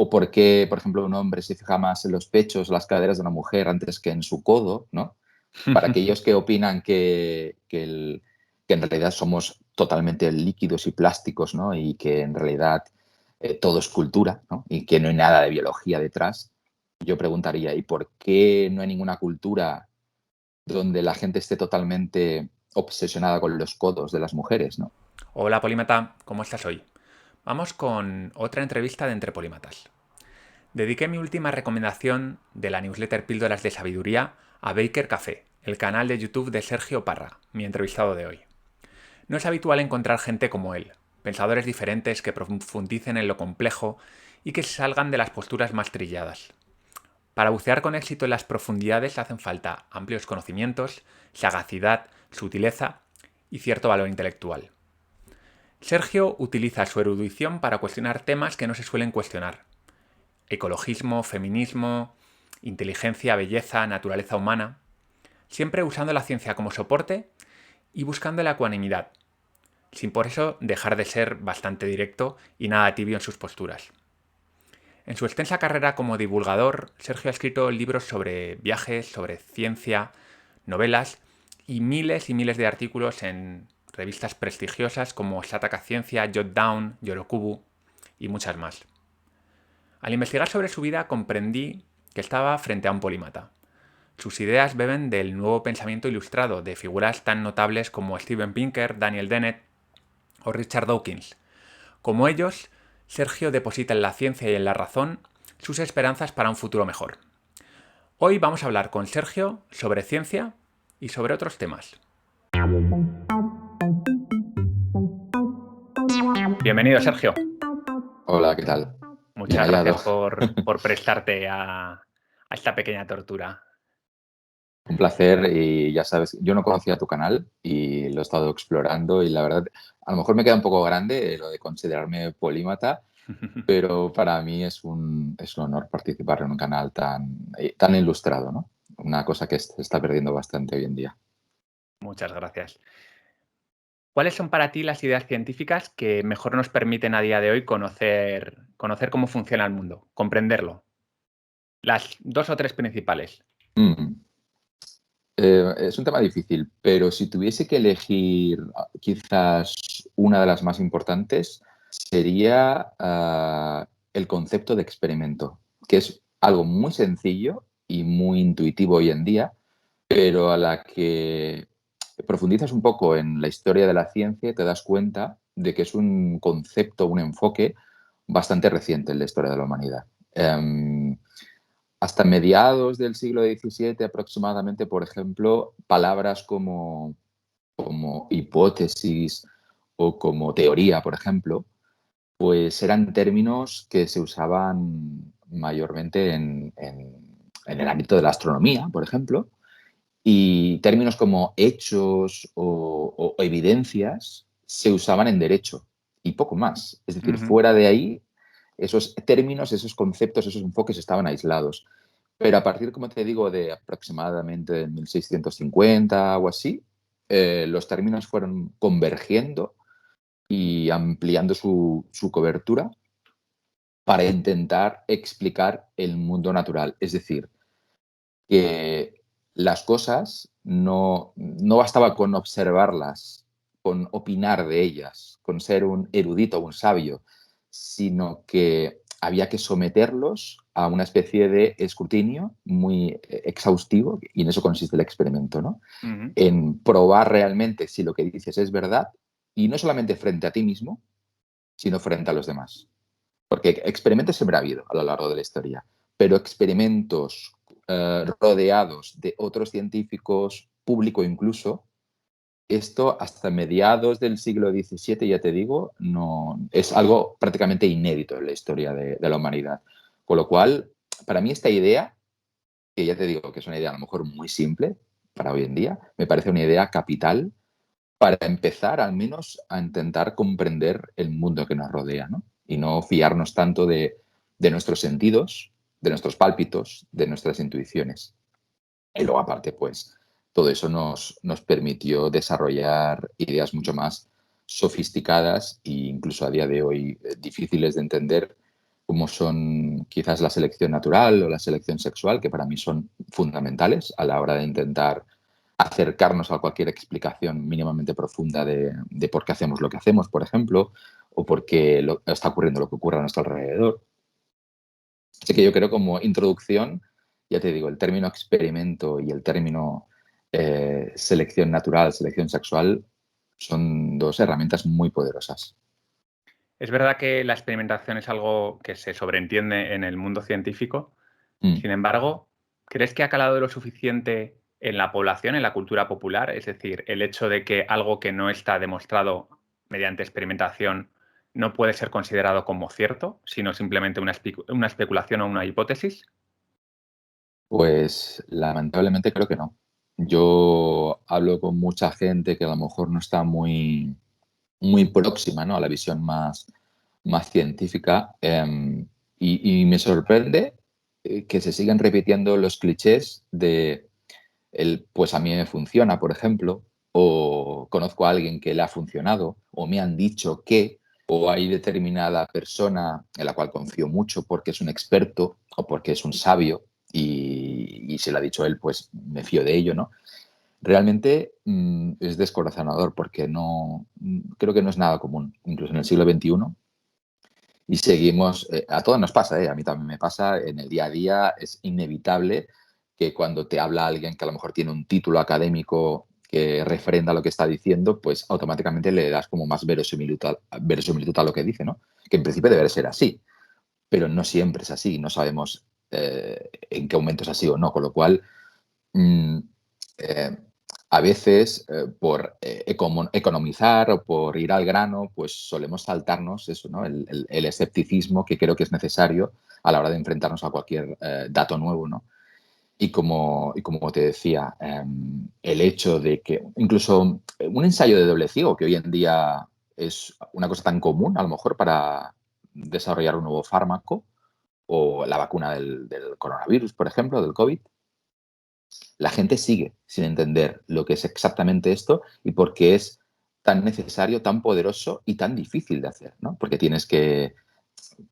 o por qué, por ejemplo, un hombre se fija más en los pechos o las caderas de una mujer antes que en su codo, ¿no? Para aquellos que opinan que en realidad somos totalmente líquidos y plásticos, ¿no? Y que en realidad todo es cultura, ¿no? Y que no hay nada de biología detrás, yo preguntaría, ¿y por qué no hay ninguna cultura donde la gente esté totalmente obsesionada con los codos de las mujeres, ¿no? Hola Polímata, ¿cómo estás hoy? Vamos con otra entrevista de Entre Polímatas. Dediqué mi última recomendación de la newsletter Píldoras de Sabiduría a Baker Café, el canal de YouTube de Sergio Parra, mi entrevistado de hoy. No es habitual encontrar gente como él, pensadores diferentes que profundicen en lo complejo y que se salgan de las posturas más trilladas. Para bucear con éxito en las profundidades hacen falta amplios conocimientos, sagacidad, sutileza y cierto valor intelectual. Sergio utiliza su erudición para cuestionar temas que no se suelen cuestionar. Ecologismo, feminismo, inteligencia, belleza, naturaleza humana, siempre usando la ciencia como soporte y buscando la ecuanimidad, sin por eso dejar de ser bastante directo y nada tibio en sus posturas. En su extensa carrera como divulgador, Sergio ha escrito libros sobre viajes, sobre ciencia, novelas y miles de artículos en revistas prestigiosas como Shataka Ciencia, Jot Down, Yorokubu y muchas más. Al investigar sobre su vida comprendí que estaba frente a un polímata. Sus ideas beben del nuevo pensamiento ilustrado de figuras tan notables como Steven Pinker, Daniel Dennett o Richard Dawkins. Como ellos, Sergio deposita en la ciencia y en la razón sus esperanzas para un futuro mejor. Hoy vamos a hablar con Sergio sobre ciencia y sobre otros temas. Bienvenido, Sergio. Hola, ¿qué tal? Bien Muchas hallado. gracias por prestarte a esta pequeña tortura. Un placer y ya sabes, yo no conocía tu canal y lo he estado explorando y la verdad, a lo mejor me queda un poco grande lo de considerarme polímata, pero para mí es un honor participar en un canal tan ilustrado, ¿no? Una cosa que se está perdiendo bastante hoy en día. Muchas gracias. ¿Cuáles son para ti las ideas científicas que mejor nos permiten a día de hoy conocer cómo funciona el mundo, comprenderlo? Las dos o tres principales. Mm. Es un tema difícil, pero si tuviese que elegir quizás una de las más importantes, sería el concepto de experimento, que es algo muy sencillo y muy intuitivo hoy en día, pero a la que profundizas un poco en la historia de la ciencia y te das cuenta de que es un concepto, un enfoque bastante reciente en la historia de la humanidad. Hasta mediados del siglo XVII aproximadamente, por ejemplo, palabras como hipótesis o como teoría, por ejemplo, pues eran términos que se usaban mayormente en el ámbito de la astronomía, por ejemplo, y términos como hechos o evidencias se usaban en derecho y poco más. Es decir, Ujú. fuera de ahí, esos términos, esos conceptos, esos enfoques estaban aislados. Pero a partir, como te digo, de aproximadamente 1650 o así, los términos fueron convergiendo y ampliando su cobertura para intentar explicar el mundo natural. Es decir, que las cosas no bastaba con observarlas, con opinar de ellas, con ser un erudito o un sabio, sino que había que someterlos a una especie de escrutinio muy exhaustivo, y en eso consiste el experimento, ¿no? Ujú. En probar realmente si lo que dices es verdad, y no solamente frente a ti mismo, sino frente a los demás. Porque experimentos siempre ha habido a lo largo de la historia, pero experimentos rodeados de otros científicos, público incluso, esto hasta mediados del siglo XVII, ya te digo, no, es algo prácticamente inédito en la historia de la humanidad. Con lo cual, para mí esta idea, que ya te digo que es una idea a lo mejor muy simple para hoy en día, me parece una idea capital para empezar al menos a intentar comprender el mundo que nos rodea, ¿no? Y no fiarnos tanto de nuestros sentidos, de nuestros pálpitos, de nuestras intuiciones. Y luego, aparte, pues, todo eso nos permitió desarrollar ideas mucho más sofisticadas e incluso a día de hoy difíciles de entender, como son quizás la selección natural o la selección sexual, que para mí son fundamentales a la hora de intentar acercarnos a cualquier explicación mínimamente profunda de por qué hacemos lo que hacemos, por ejemplo, o por qué está ocurriendo lo que ocurre a nuestro alrededor. Así que yo creo, como introducción, ya te digo, el término experimento y el término selección natural, selección sexual, son dos herramientas muy poderosas. Es verdad que la experimentación es algo que se sobreentiende en el mundo científico. Mm. Sin embargo, ¿crees que ha calado lo suficiente en la población, en la cultura popular? Es decir, el hecho de que algo que no está demostrado mediante experimentación no puede ser considerado como cierto, sino simplemente una especulación o una hipótesis. Pues lamentablemente creo que no. Yo hablo con mucha gente que a lo mejor no está muy próxima, ¿no?, a la visión más científica, y me sorprende que se sigan repitiendo los clichés de pues a mí me funciona, por ejemplo, o conozco a alguien que le ha funcionado, o me han dicho que, o hay determinada persona en la cual confío mucho porque es un experto o porque es un sabio y si lo ha dicho él, pues me fío de ello, ¿no? Realmente es descorazonador porque creo que no es nada común, incluso en el siglo XXI, y seguimos, a todos nos pasa, a mí también me pasa, en el día a día es inevitable que cuando te habla alguien que a lo mejor tiene un título académico que refrenda lo que está diciendo, pues automáticamente le das como más verosimilitud a lo que dice, ¿no? Que en principio debe ser así, pero no siempre es así, no sabemos en qué momento es así o no, con lo cual mm, eh, a veces por economizar o por ir al grano, pues solemos saltarnos eso, ¿no? El escepticismo que creo que es necesario a la hora de enfrentarnos a cualquier dato nuevo, ¿no? Y como te decía, el hecho de que incluso un ensayo de doble ciego, que hoy en día es una cosa tan común, a lo mejor, para desarrollar un nuevo fármaco, o la vacuna del coronavirus, por ejemplo, del COVID, la gente sigue sin entender lo que es exactamente esto y por qué es tan necesario, tan poderoso y tan difícil de hacer, ¿no? Porque tienes que,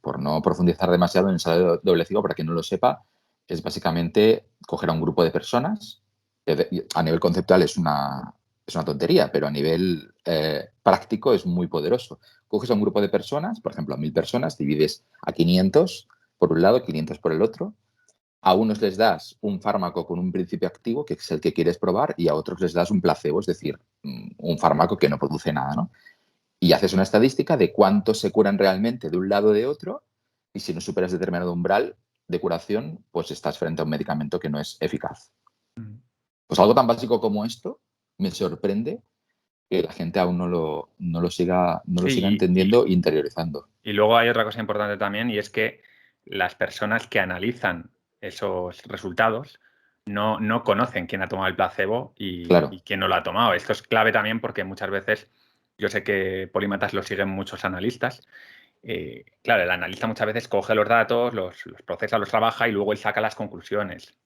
por no profundizar demasiado en el ensayo doble ciego, para quien no lo sepa, es básicamente coger a un grupo de personas, a nivel conceptual es una tontería, pero a nivel práctico es muy poderoso. Coges a un grupo de personas, por ejemplo, a 1000 personas, divides a 500 por un lado, 500 por el otro. A unos les das un fármaco con un principio activo, que es el que quieres probar, y a otros les das un placebo, es decir, un fármaco que no produce nada, ¿no? Y haces una estadística de cuántos se curan realmente de un lado o de otro, y si no superas determinado umbral de curación, pues estás frente a un medicamento que no es eficaz. Pues algo tan básico como esto me sorprende que la gente aún no lo siga Sí, entendiendo e interiorizando. y luego hay otra cosa importante también, y es que las personas que analizan esos resultados no conocen quién ha tomado el placebo Claro, y quién no lo ha tomado. Esto es clave también porque muchas veces, yo sé que Polímatas lo siguen muchos analistas. Claro, el analista muchas veces coge los datos, los procesa, los trabaja y luego él saca las conclusiones.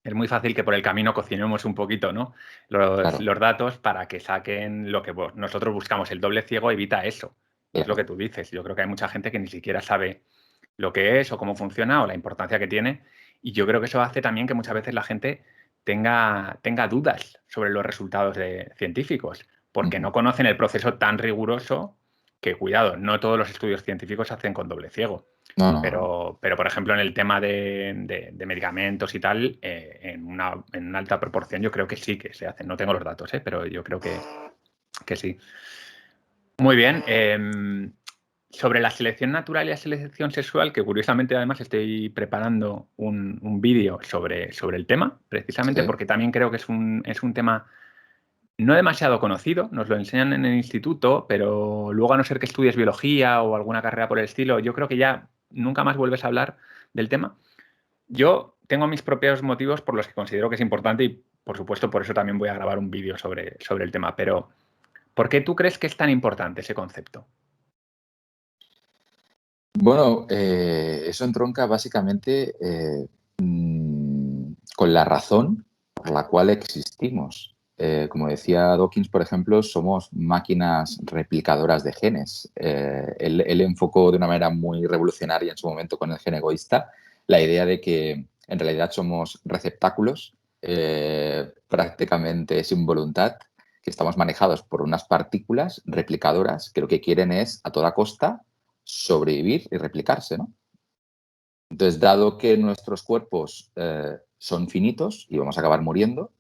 Es muy fácil que por el camino cocinemos un poquito, ¿no?, claro, los datos para que saquen lo que nosotros buscamos. El doble ciego evita eso. Y es lo que claro. tú dices. Yo creo que hay mucha gente que ni siquiera sabe lo que es o cómo funciona o la importancia que tiene. Y yo creo que eso hace también que muchas veces la gente tenga dudas sobre los resultados científicos, porque Ujú. no conocen el proceso tan riguroso que, cuidado, no todos los estudios científicos se hacen con doble ciego. No, no, no. Pero, por ejemplo, en el tema de medicamentos y tal, en una alta proporción yo creo que sí que se hacen. No tengo los datos, pero yo creo que sí. Muy bien. Sobre la selección natural y la selección sexual, que curiosamente además estoy preparando un vídeo sobre el tema, precisamente Sí. porque también creo que es un tema no demasiado conocido. Nos lo enseñan en el instituto, pero luego, a no ser que estudies biología o alguna carrera por el estilo, yo creo que ya nunca más vuelves a hablar del tema. Yo tengo mis propios motivos por los que considero que es importante y, por supuesto, por eso también voy a grabar un vídeo sobre el tema. Pero, ¿por qué tú crees que es tan importante ese concepto? Bueno, eso entronca básicamente con la razón por la cual existimos. Como decía Dawkins, por ejemplo, somos máquinas replicadoras de genes. Él enfocó de una manera muy revolucionaria en su momento con el gen egoísta la idea de que en realidad somos receptáculos prácticamente sin voluntad, que estamos manejados por unas partículas replicadoras que lo que quieren es a toda costa sobrevivir y replicarse, ¿no? Entonces, dado que nuestros cuerpos son finitos y vamos a acabar muriendo,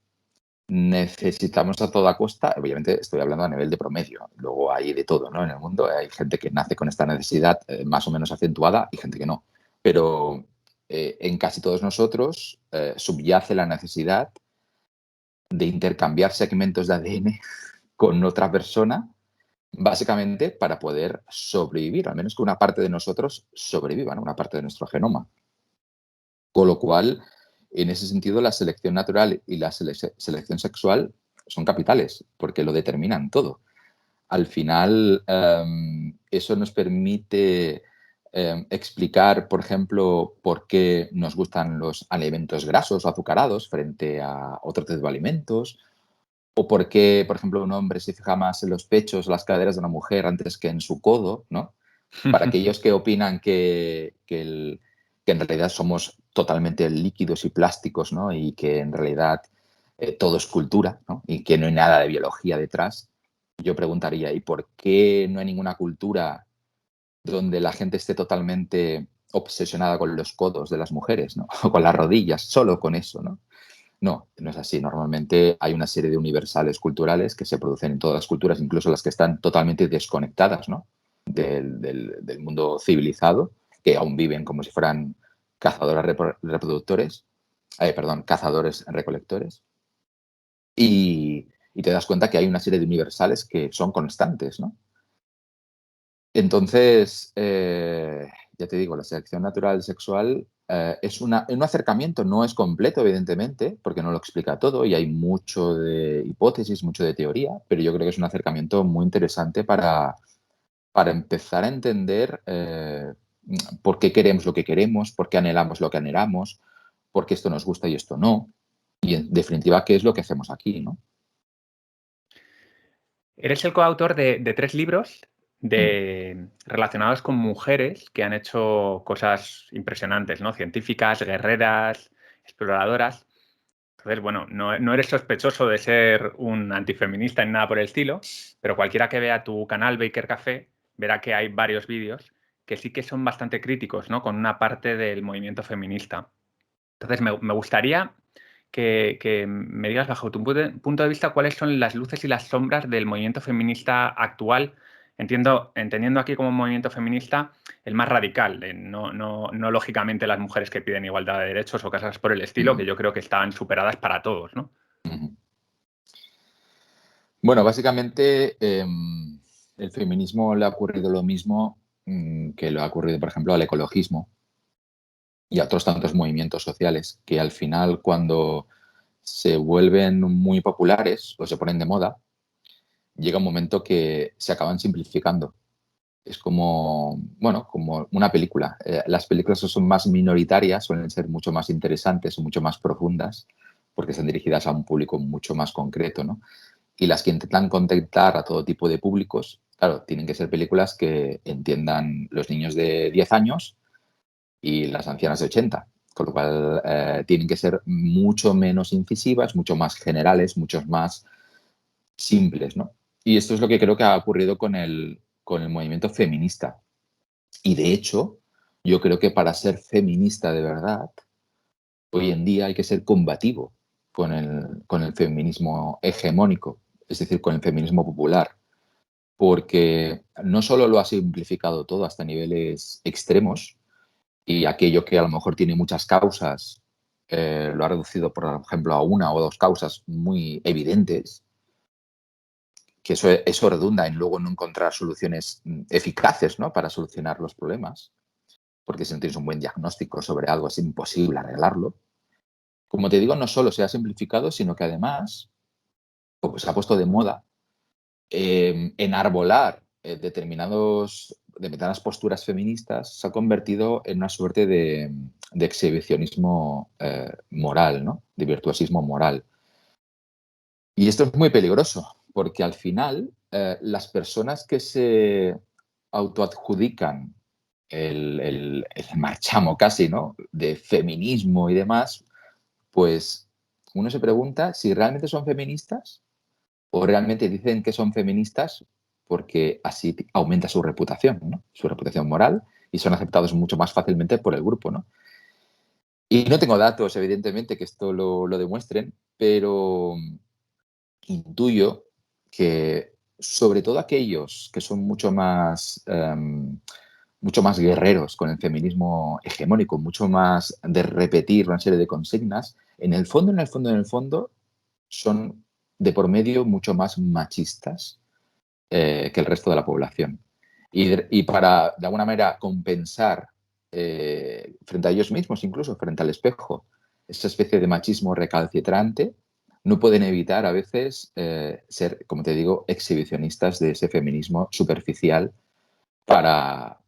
necesitamos a toda costa, obviamente estoy hablando a nivel de promedio, luego hay de todo, ¿no? En el mundo hay gente que nace con esta necesidad más o menos acentuada y gente que no, pero en casi todos nosotros subyace la necesidad de intercambiar segmentos de ADN con otra persona, básicamente para poder sobrevivir, al menos que una parte de nosotros sobreviva, ¿no? Una parte de nuestro genoma. Con lo cual, en ese sentido, la selección natural y la selección sexual son capitales, porque lo determinan todo. Al final, eso nos permite explicar, por ejemplo, por qué nos gustan los alimentos grasos o azucarados frente a otro tipo de alimentos, o por qué, por ejemplo, un hombre se fija más en los pechos o las caderas de una mujer antes que en su codo, ¿no? Para aquellos que opinan que en realidad somos totalmente líquidos y plásticos, ¿no? Y que en realidad todo es cultura, ¿no? Y que no hay nada de biología detrás, yo preguntaría, ¿y por qué no hay ninguna cultura donde la gente esté totalmente obsesionada con los codos de las mujeres, ¿no? O con las rodillas, solo con eso, ¿no? No, no es así. Normalmente hay una serie de universales culturales que se producen en todas las culturas, incluso las que están totalmente desconectadas, ¿no? Del mundo civilizado, que aún viven como si fueran cazadores reproductores, perdón, cazadores recolectores. Y te das cuenta que hay una serie de universales que son constantes, ¿no? Entonces, ya te digo, la selección natural sexual es un acercamiento, no es completo, evidentemente, porque no lo explica todo y hay mucho de hipótesis, mucho de teoría, pero yo creo que es un acercamiento muy interesante para empezar a entender por qué queremos lo que queremos, por qué anhelamos lo que anhelamos, por qué esto nos gusta y esto no, y en definitiva, qué es lo que hacemos aquí, ¿no? Eres el coautor de 3 libros Mm. relacionados con mujeres que han hecho cosas impresionantes, ¿no? Científicas, guerreras, exploradoras. Entonces, bueno, no eres sospechoso de ser un antifeminista ni nada por el estilo, pero cualquiera que vea tu canal Baker Café verá que hay varios vídeos que sí que son bastante críticos, ¿no? Con una parte del movimiento feminista. Entonces, me gustaría que me digas, bajo tu punto de vista, cuáles son las luces y las sombras del movimiento feminista actual, entendiendo aquí como movimiento feminista el más radical, no lógicamente las mujeres que piden igualdad de derechos o cosas por el estilo, que Ujú, yo creo que están superadas para todos, ¿no? ujú. Bueno, básicamente el feminismo le ha ocurrido lo mismo que le ha ocurrido, por ejemplo, al ecologismo y a otros tantos movimientos sociales, que al final cuando se vuelven muy populares o se ponen de moda, llega un momento que se acaban simplificando. Es como, bueno, como una película. Las películas son más minoritarias, suelen ser mucho más interesantes o mucho más profundas, porque están dirigidas a un público mucho más concreto, ¿no? Y las que intentan contentar a todo tipo de públicos, claro, tienen que ser películas que entiendan los niños de 10 años y las ancianas de 80, con lo cual tienen que ser mucho menos incisivas, mucho más generales, mucho más simples, ¿no? Y esto es lo que creo que ha ocurrido con el movimiento feminista. Y de hecho, yo creo que para ser feminista de verdad, hoy en día hay que ser combativo con el feminismo hegemónico, es decir, con el feminismo popular, porque no solo lo ha simplificado todo hasta niveles extremos y aquello que a lo mejor tiene muchas causas lo ha reducido, por ejemplo, a una o dos causas muy evidentes, que eso redunda en luego no encontrar soluciones eficaces, ¿no? Para solucionar los problemas, porque si no tienes un buen diagnóstico sobre algo es imposible arreglarlo. Como te digo, no solo se ha simplificado, sino que además pues, se ha puesto de moda enarbolar determinadas posturas feministas se ha convertido en una suerte de exhibicionismo moral, ¿no? De virtuosismo moral. Y esto es muy peligroso, porque al final las personas que se autoadjudican el marchamo casi, ¿no? De feminismo y demás, pues uno se pregunta si realmente son feministas o realmente dicen que son feministas porque así aumenta su reputación, ¿no? Su reputación moral, y son aceptados mucho más fácilmente por el grupo, ¿no? Y no tengo datos, evidentemente, que esto lo demuestren, pero intuyo que sobre todo aquellos que son mucho más guerreros con el feminismo hegemónico, mucho más de repetir una serie de consignas, en el fondo, son de por medio mucho más machistas que el resto de la población. Y para, de alguna manera, compensar frente a ellos mismos, incluso frente al espejo, esa especie de machismo recalcitrante, no pueden evitar a veces ser, como te digo, exhibicionistas de ese feminismo superficial para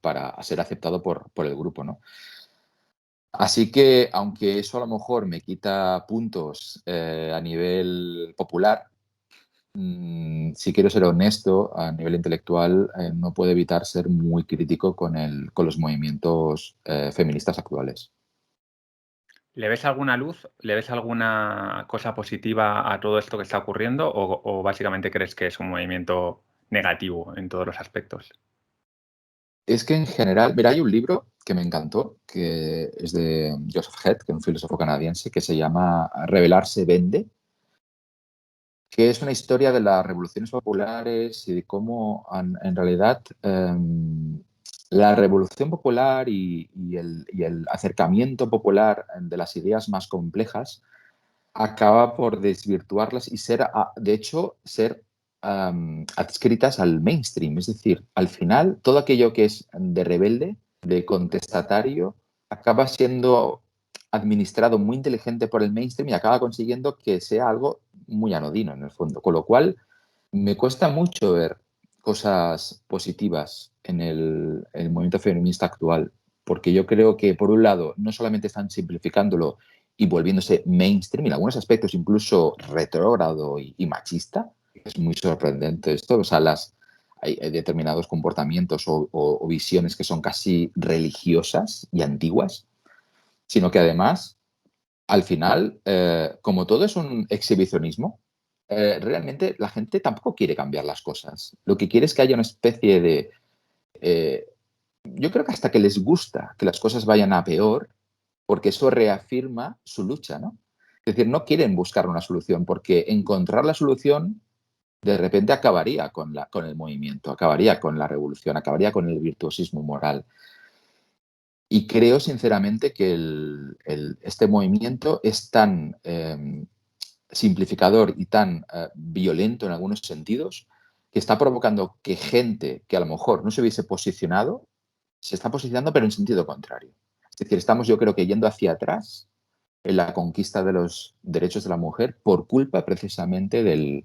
ser aceptado por el grupo, ¿no? Así que, aunque eso a lo mejor me quita puntos a nivel popular, si quiero ser honesto, a nivel intelectual, no puedo evitar ser muy crítico con los movimientos feministas actuales. ¿Le ves alguna luz? ¿Le ves alguna cosa positiva a todo esto que está ocurriendo? ¿O básicamente crees que es un movimiento negativo en todos los aspectos? Es que en general, mira, hay un libro que me encantó, que es de Joseph Head, que es un filósofo canadiense, que se llama Rebelarse vende, que es una historia de las revoluciones populares y de cómo en realidad la revolución popular y el acercamiento popular de las ideas más complejas acaba por desvirtuarlas y ser, de hecho, ser adscritas al mainstream. Es decir, al final, todo aquello que es de rebelde, de contestatario, acaba siendo administrado muy inteligente por el mainstream y acaba consiguiendo que sea algo muy anodino en el fondo. Con lo cual, me cuesta mucho ver cosas positivas en el movimiento feminista actual, porque yo creo que, por un lado, no solamente están simplificándolo y volviéndose mainstream, en algunos aspectos incluso retrógrado y machista. Es muy sorprendente esto. O sea, hay determinados comportamientos o visiones que son casi religiosas y antiguas, sino que además, al final, como todo es un exhibicionismo, realmente la gente tampoco quiere cambiar las cosas. Lo que quiere es que haya una especie de... eh, yo creo que hasta que les gusta que las cosas vayan a peor, porque eso reafirma su lucha, ¿no? Es decir, no quieren buscar una solución, porque encontrar la solución de repente acabaría con el movimiento, acabaría con la revolución, acabaría con el virtuosismo moral. Y creo sinceramente que este movimiento es tan simplificador y tan violento en algunos sentidos que está provocando que gente que a lo mejor no se hubiese posicionado, se está posicionando pero en sentido contrario. Es decir, estamos yo creo que yendo hacia atrás en la conquista de los derechos de la mujer por culpa precisamente del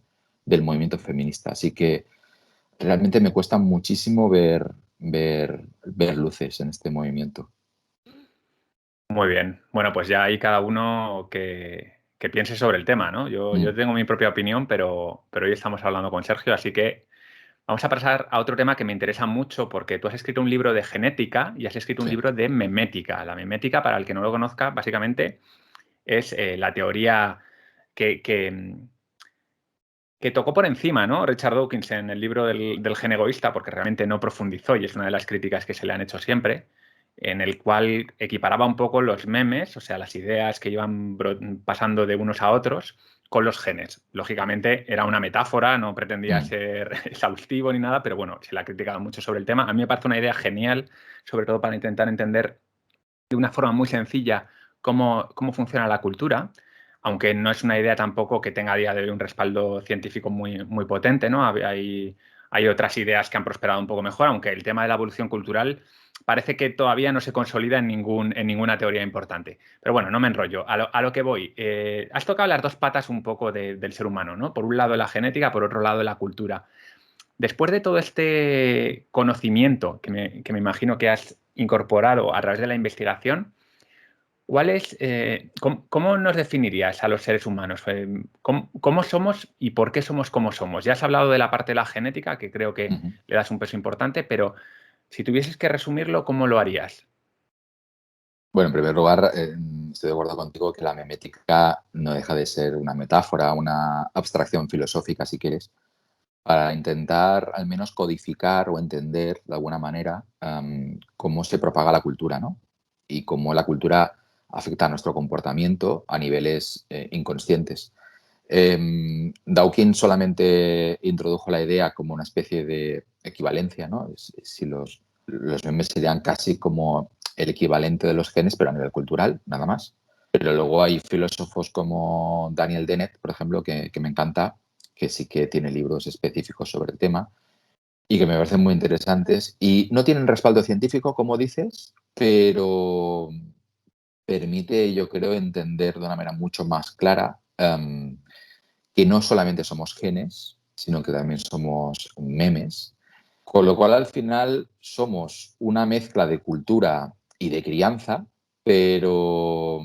movimiento feminista. Así que realmente me cuesta muchísimo ver luces en este movimiento. Muy bien. Bueno, pues ya hay cada uno que piense sobre el tema, ¿no? Yo Mm, tengo mi propia opinión, pero hoy estamos hablando con Sergio, así que vamos a pasar a otro tema que me interesa mucho porque tú has escrito un libro de genética y has escrito un sí. libro de memética. La memética, para el que no lo conozca, básicamente es la teoría que, que, que tocó por encima, ¿no? Richard Dawkins en el libro del gen egoísta, porque realmente no profundizó y es una de las críticas que se le han hecho siempre, en el cual equiparaba un poco los memes, o sea, las ideas que iban pasando de unos a otros, con los genes. Lógicamente era una metáfora, no pretendía Mm, ser exhaustivo ni nada, pero bueno, se le ha criticado mucho sobre el tema. A mí me parece una idea genial, sobre todo para intentar entender de una forma muy sencilla cómo funciona la cultura, aunque no es una idea tampoco que tenga a día de hoy un respaldo científico muy potente, ¿no? Hay otras ideas que han prosperado un poco mejor, aunque el tema de la evolución cultural parece que todavía no se consolida en ninguna teoría importante. Pero bueno, no me enrollo. A lo que voy. Has tocado las dos patas un poco del ser humano, ¿no? Por un lado la genética, por otro lado la cultura. Después de todo este conocimiento que me imagino que has incorporado a través de la investigación, ¿Cómo nos definirías a los seres humanos? ¿Cómo somos y por qué somos como somos? Ya has hablado de la parte de la genética, que creo que Ujú. le das un peso importante, pero si tuvieses que resumirlo, ¿cómo lo harías? Bueno, en primer lugar, estoy de acuerdo contigo que la memética no deja de ser una metáfora, una abstracción filosófica, si quieres, para intentar al menos codificar o entender de alguna manera cómo se propaga la cultura, ¿no? Y cómo la cultura afecta a nuestro comportamiento a niveles inconscientes. Dawkins solamente introdujo la idea como una especie de equivalencia, ¿no? Si los memes serían casi como el equivalente de los genes, pero a nivel cultural, nada más. Pero luego hay filósofos como Daniel Dennett, por ejemplo, que me encanta, que sí que tiene libros específicos sobre el tema y que me parecen muy interesantes. Y no tienen respaldo científico, como dices, pero permite, yo creo, entender de una manera mucho más clara que no solamente somos genes, sino que también somos memes, con lo cual al final somos una mezcla de cultura y de crianza, pero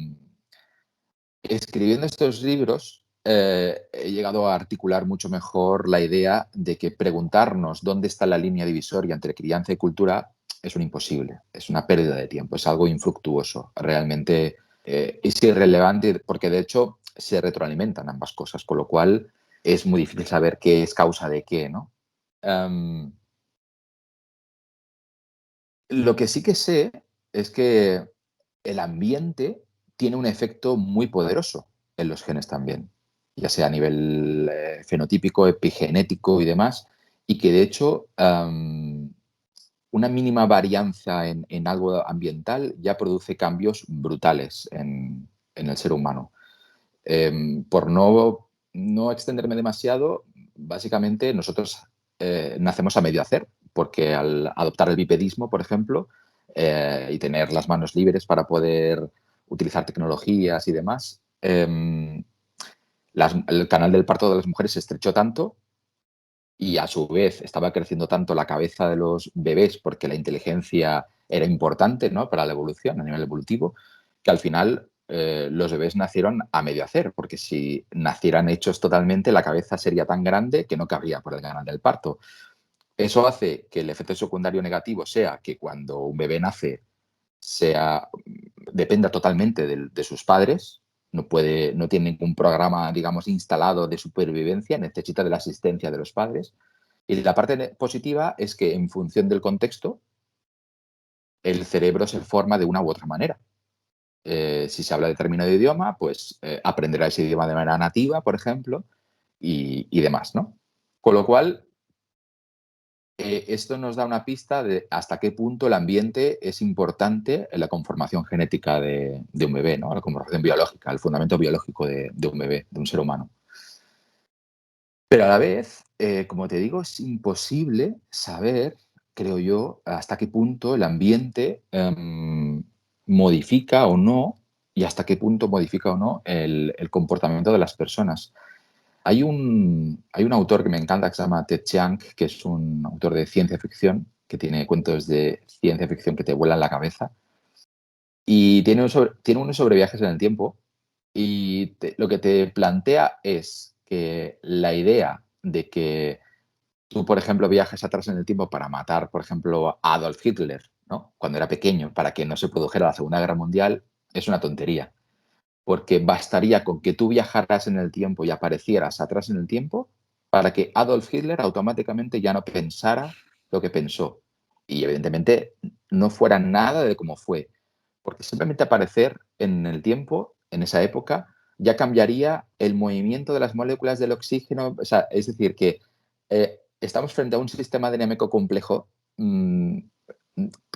escribiendo estos libros he llegado a articular mucho mejor la idea de que preguntarnos dónde está la línea divisoria entre crianza y cultura es un imposible, es una pérdida de tiempo, es algo infructuoso, realmente es irrelevante porque de hecho se retroalimentan ambas cosas, con lo cual es muy difícil saber qué es causa de qué, ¿no? Um, lo que sí que sé es que el ambiente tiene un efecto muy poderoso en los genes también, ya sea a nivel fenotípico, epigenético y demás, y que de hecho una mínima varianza en algo ambiental ya produce cambios brutales en el ser humano. Por no extenderme demasiado, básicamente nosotros nacemos a medio hacer, porque al adoptar el bipedismo, por ejemplo, y tener las manos libres para poder utilizar tecnologías y demás, el canal del parto de las mujeres se estrechó tanto y a su vez estaba creciendo tanto la cabeza de los bebés porque la inteligencia era importante, ¿no?, para la evolución a nivel evolutivo, que al final los bebés nacieron a medio hacer, porque si nacieran hechos totalmente, la cabeza sería tan grande que no cabría por el canal del parto. Eso hace que el efecto secundario negativo sea que cuando un bebé nace dependa totalmente de sus padres, no tiene ningún programa, digamos, instalado de supervivencia, necesita de la asistencia de los padres. Y la parte positiva es que en función del contexto, el cerebro se forma de una u otra manera. Si se habla determinado idioma, pues aprenderá ese idioma de manera nativa, por ejemplo, y demás, ¿no? Con lo cual, esto nos da una pista de hasta qué punto el ambiente es importante en la conformación genética de un bebé, ¿no? La conformación biológica, el fundamento biológico de un bebé, de un ser humano. Pero a la vez, como te digo, es imposible saber, creo yo, hasta qué punto el ambiente modifica o no, y hasta qué punto modifica o no el comportamiento de las personas. Hay un autor que me encanta que se llama Ted Chiang, que es un autor de ciencia ficción, que tiene cuentos de ciencia ficción que te vuelan la cabeza. Y tiene uno sobre viajes en el tiempo. Y lo que te plantea es que la idea de que tú, por ejemplo, viajes atrás en el tiempo para matar, por ejemplo, a Adolf Hitler, ¿no?, cuando era pequeño, para que no se produjera la Segunda Guerra Mundial, es una tontería, porque bastaría con que tú viajaras en el tiempo y aparecieras atrás en el tiempo para que Adolf Hitler automáticamente ya no pensara lo que pensó. Y evidentemente no fuera nada de como fue, porque simplemente aparecer en el tiempo, en esa época, ya cambiaría el movimiento de las moléculas del oxígeno. O sea, es decir, que estamos frente a un sistema dinámico complejo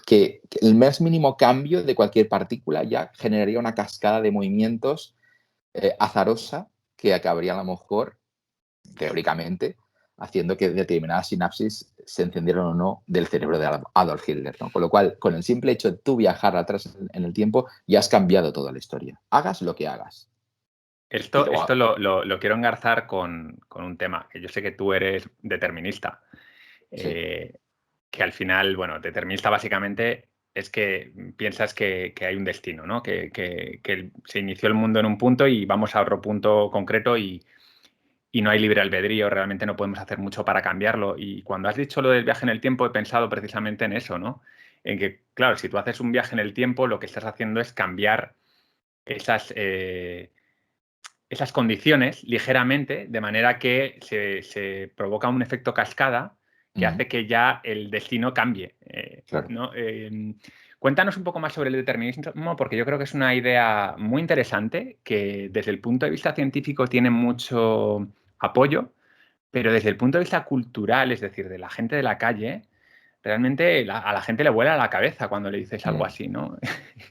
que el más mínimo cambio de cualquier partícula ya generaría una cascada de movimientos azarosa que acabaría a lo mejor, teóricamente, haciendo que determinadas sinapsis se encendieran o no del cerebro de Adolf Hitler, ¿no? Con lo cual, con el simple hecho de tú viajar atrás en el tiempo, ya has cambiado toda la historia. Hagas lo que hagas. Y Esto luego, lo quiero engarzar con un tema, que yo sé que tú eres determinista. sí. Que al final, bueno, determinista básicamente es que piensas que hay un destino, ¿no? Que se inició el mundo en un punto y vamos a otro punto concreto y no hay libre albedrío, realmente no podemos hacer mucho para cambiarlo. Y cuando has dicho lo del viaje en el tiempo, he pensado precisamente en eso, ¿no? En que, claro, si tú haces un viaje en el tiempo, lo que estás haciendo es cambiar esas condiciones ligeramente, de manera que se provoca un efecto cascada que hace que ya el destino cambie. Claro. ¿No? Cuéntanos un poco más sobre el determinismo, porque yo creo que es una idea muy interesante que desde el punto de vista científico tiene mucho apoyo, pero desde el punto de vista cultural, es decir, de la gente de la calle, realmente a la gente le vuela la cabeza cuando le dices algo Mm. así, ¿no?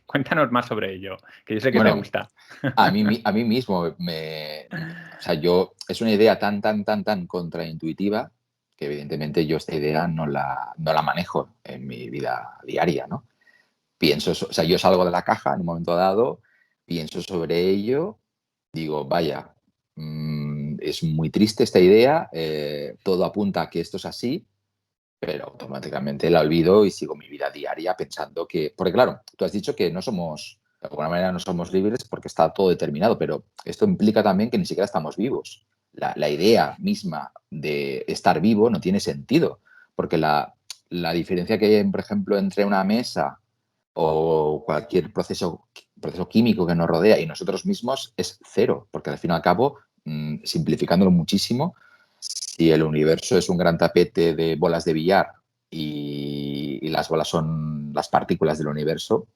Cuéntanos más sobre ello, que yo sé que te Bueno, gusta. a mí mismo o sea, es una idea tan contraintuitiva que evidentemente yo esta idea no la manejo en mi vida diaria, ¿no? O sea, yo salgo de la caja en un momento dado, pienso sobre ello, digo, vaya, es muy triste esta idea, todo apunta a que esto es así, pero automáticamente la olvido y sigo mi vida diaria pensando que, porque claro, tú has dicho que no somos, de alguna manera no somos libres porque está todo determinado, pero esto implica también que ni siquiera estamos vivos. La idea misma de estar vivo no tiene sentido, porque la diferencia que hay, por ejemplo, entre una mesa o cualquier proceso químico que nos rodea y nosotros mismos es cero, porque al fin y al cabo, simplificándolo muchísimo, si el universo es un gran tapete de bolas de billar y las bolas son las partículas del universo,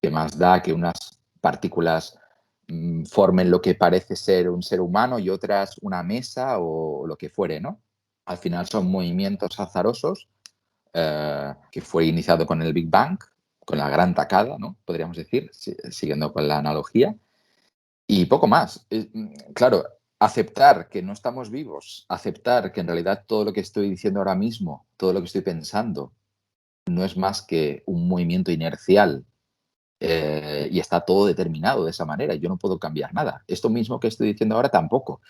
¿qué más da que unas partículas formen lo que parece ser un ser humano y otras una mesa o lo que fuere, ¿no? Al final son movimientos azarosos que fue iniciado con el Big Bang, con la gran tacada, ¿no? Podríamos decir, siguiendo con la analogía, y poco más. Claro, aceptar que no estamos vivos, aceptar que en realidad todo lo que estoy diciendo ahora mismo, todo lo que estoy pensando, no es más que un movimiento inercial y está todo determinado de esa manera. Yo no puedo cambiar nada. Esto mismo que estoy diciendo ahora tampoco,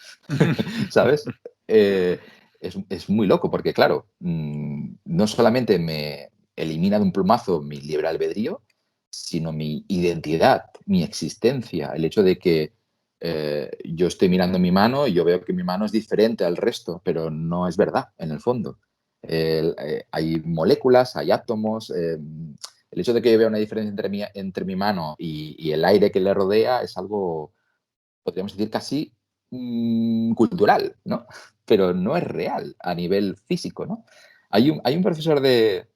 ¿sabes? Es muy loco porque, claro, no solamente me elimina de un plumazo mi libre albedrío, sino mi identidad, mi existencia, el hecho de que yo estoy mirando mi mano y yo veo que mi mano es diferente al resto, pero no es verdad en el fondo. Hay moléculas, hay átomos. El hecho de que yo vea una diferencia entre mi mano y el aire que le rodea es algo, podríamos decir, casi cultural, ¿no? Pero no es real a nivel físico, ¿no? Hay un profesor de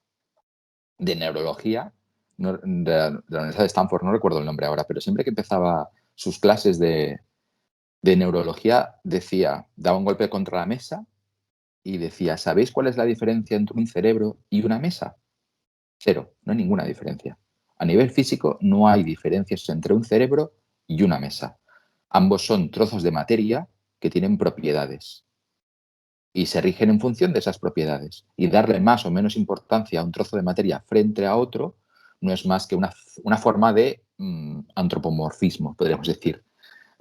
neurología de la Universidad de Stanford, no recuerdo el nombre ahora, pero siempre que empezaba sus clases de neurología decía, daba un golpe contra la mesa y decía, ¿sabéis cuál es la diferencia entre un cerebro y una mesa? Cero, no hay ninguna diferencia. A nivel físico no hay diferencias entre un cerebro y una mesa. Ambos son trozos de materia que tienen propiedades y se rigen en función de esas propiedades. Y darle más o menos importancia a un trozo de materia frente a otro no es más que una forma de antropomorfismo, podríamos decir,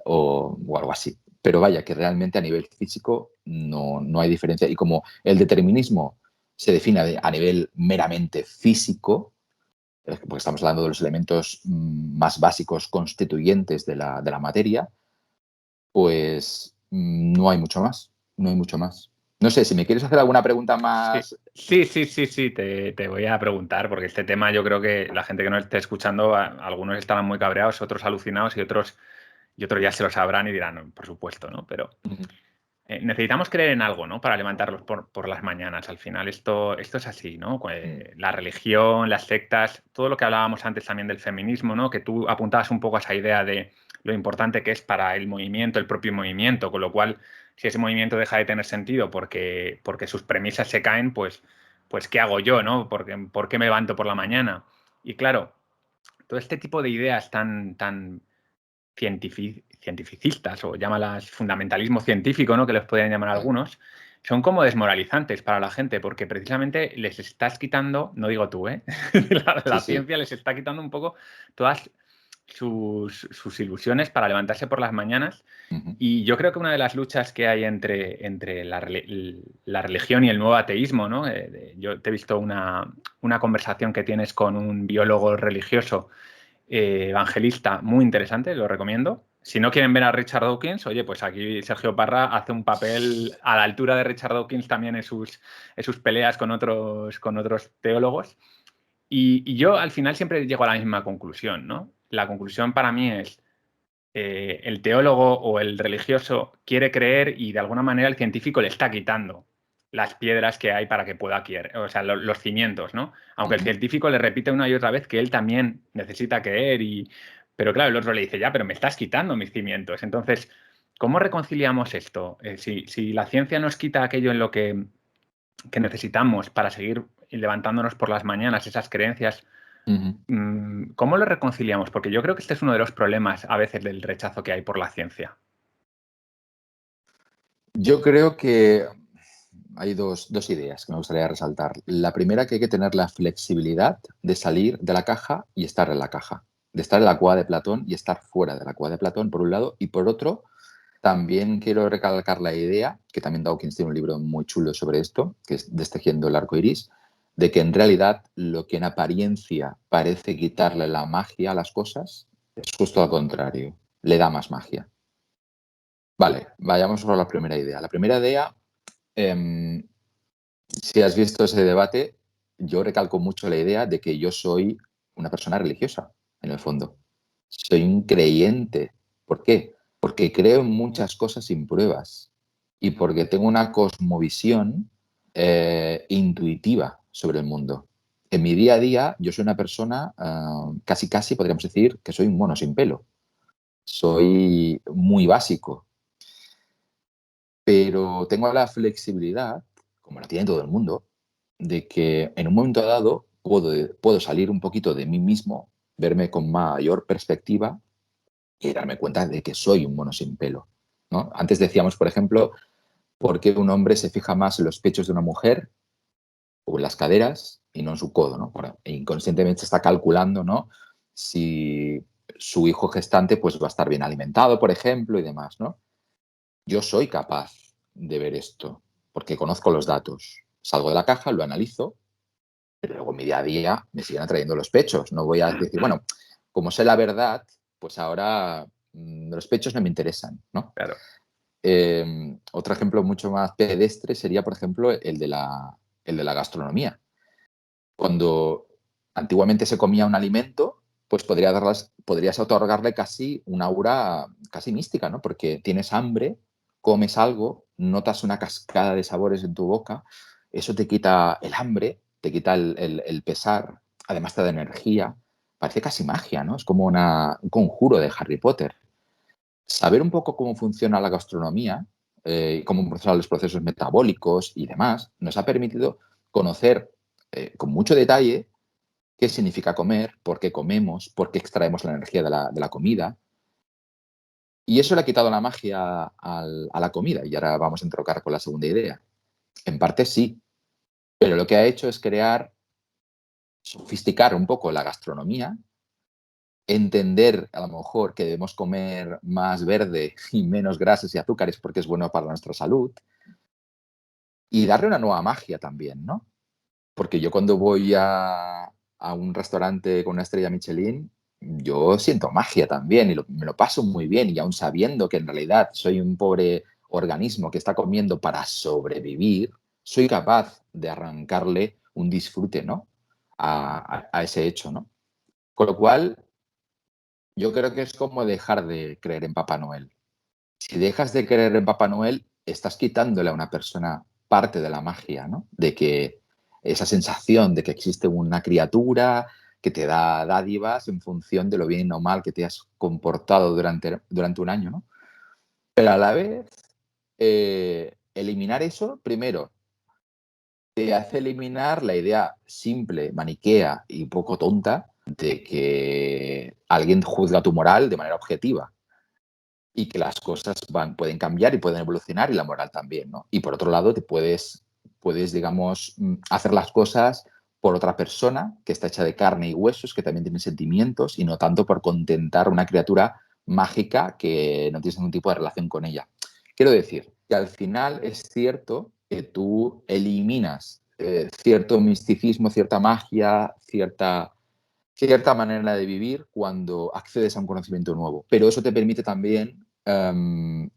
o algo así. Pero vaya, que realmente a nivel físico no hay diferencia. Y como el determinismo se define a nivel meramente físico, porque estamos hablando de los elementos más básicos constituyentes de la materia, pues no hay mucho más, no hay mucho más. No sé, si me quieres hacer alguna pregunta Sí, más. sí, te voy a preguntar, porque este tema yo creo que la gente que nos esté escuchando, algunos estarán muy cabreados, otros alucinados y otros ya se lo sabrán y dirán, por supuesto, ¿no? Pero necesitamos creer en algo, ¿no? Para levantarlos por las mañanas. Al final esto es así, ¿no? La religión, las sectas, todo lo que hablábamos antes también del feminismo, ¿no? Que tú apuntabas un poco a esa idea de lo importante que es para el movimiento, el propio movimiento, con lo cual, si ese movimiento deja de tener sentido porque sus premisas se caen, pues ¿qué hago yo, no? ¿Por qué me levanto por la mañana? Y claro, todo este tipo de ideas tan cientificistas o llámalas fundamentalismo científico, ¿no? Que les podrían llamar algunos, son como desmoralizantes para la gente porque precisamente les estás quitando, no digo tú, ¿eh? Sí, la sí. ciencia les está quitando un poco todas sus ilusiones para levantarse por las mañanas. Ujú. Y yo creo que una de las luchas que hay entre la religión y el nuevo ateísmo, ¿no? Yo te he visto una conversación que tienes con un biólogo religioso evangelista muy interesante, lo recomiendo. Si no quieren ver a Richard Dawkins, oye, pues aquí Sergio Parra hace un papel a la altura de Richard Dawkins también en sus peleas con otros teólogos. Y yo al final siempre llego a la misma conclusión, ¿no? La conclusión para mí es el teólogo o el religioso quiere creer y de alguna manera el científico le está quitando las piedras que hay para que pueda creer, o sea, los cimientos, ¿no? Aunque el Ujú. científico le repite una y otra vez que él también necesita creer pero claro, el otro le dice, ya, pero me estás quitando mis cimientos. Entonces, ¿cómo reconciliamos esto? Si la ciencia nos quita aquello en lo que necesitamos para seguir levantándonos por las mañanas, esas creencias, Ujú. ¿cómo lo reconciliamos? Porque yo creo que este es uno de los problemas a veces del rechazo que hay por la ciencia. Yo creo que hay dos ideas que me gustaría resaltar. La primera, que hay que tener la flexibilidad de salir de la caja y estar en la caja, de estar en la cueva de Platón y estar fuera de la cueva de Platón, por un lado, y por otro, también quiero recalcar la idea, que también Dawkins tiene un libro muy chulo sobre esto, que es Destejiendo el arco iris, de que en realidad lo que en apariencia parece quitarle la magia a las cosas es justo al contrario, le da más magia. Vale, vayamos por la primera idea. La primera idea, em, si has visto ese debate, yo recalco mucho la idea de que yo soy una persona religiosa, en el fondo. Soy un creyente. ¿Por qué? Porque creo en muchas cosas sin pruebas y porque tengo una cosmovisión intuitiva sobre el mundo. En mi día a día, yo soy una persona, casi casi podríamos decir que soy un mono sin pelo. Soy muy básico, pero tengo la flexibilidad, como la tiene todo el mundo, de que en un momento dado puedo salir un poquito de mí mismo, verme con mayor perspectiva y darme cuenta de que soy un mono sin pelo, ¿no? Antes decíamos, por ejemplo, por qué un hombre se fija más en los pechos de una mujer o en las caderas y no en su codo, ¿no? Bueno, inconscientemente está calculando, ¿no? Si su hijo gestante pues, va a estar bien alimentado, por ejemplo, y demás, ¿no? Yo soy capaz de ver esto porque conozco los datos. Salgo de la caja, lo analizo, pero luego en mi día a día me siguen atrayendo los pechos. No voy a decir, bueno, como sé la verdad, pues ahora los pechos no me interesan, ¿no? Claro. Otro ejemplo mucho más pedestre sería, por ejemplo, el de la gastronomía. Cuando antiguamente se comía un alimento, pues podrías otorgarle casi una aura casi mística, ¿no? Porque tienes hambre, comes algo, notas una cascada de sabores en tu boca, eso te quita el hambre, te quita el pesar, además te da energía. Parece casi magia, ¿no? Es como un conjuro de Harry Potter. Saber un poco cómo funciona la gastronomía, cómo funcionan los procesos metabólicos y demás, nos ha permitido conocer con mucho detalle qué significa comer, por qué comemos, por qué extraemos la energía de la comida. Y eso le ha quitado la magia a la comida. Y ahora vamos a entrocar con la segunda idea. En parte sí, pero lo que ha hecho es sofisticar un poco la gastronomía, entender a lo mejor que debemos comer más verde y menos grasas y azúcares porque es bueno para nuestra salud y darle una nueva magia también, ¿no? Porque yo cuando voy a un restaurante con una estrella Michelin, yo siento magia también y me lo paso muy bien y aún sabiendo que en realidad soy un pobre organismo que está comiendo para sobrevivir, soy capaz de arrancarle un disfrute, ¿no? A ese hecho, ¿no? Con lo cual, yo creo que es como dejar de creer en Papá Noel. Si dejas de creer en Papá Noel, estás quitándole a una persona parte de la magia, ¿no? De que esa sensación de que existe una criatura que te da dádivas en función de lo bien o mal que te has comportado durante un año, ¿no? Pero a la vez, eliminar eso, primero, te hace eliminar la idea simple, maniquea y un poco tonta de que alguien juzga tu moral de manera objetiva y que las cosas pueden cambiar y pueden evolucionar y la moral también, ¿no? Y por otro lado, puedes, digamos, hacer las cosas por otra persona que está hecha de carne y huesos, que también tiene sentimientos, y no tanto por contentar una criatura mágica que no tienes ningún tipo de relación con ella. Quiero decir que al final es cierto que tú eliminas cierto misticismo, cierta magia, cierta manera de vivir cuando accedes a un conocimiento nuevo. Pero eso te permite también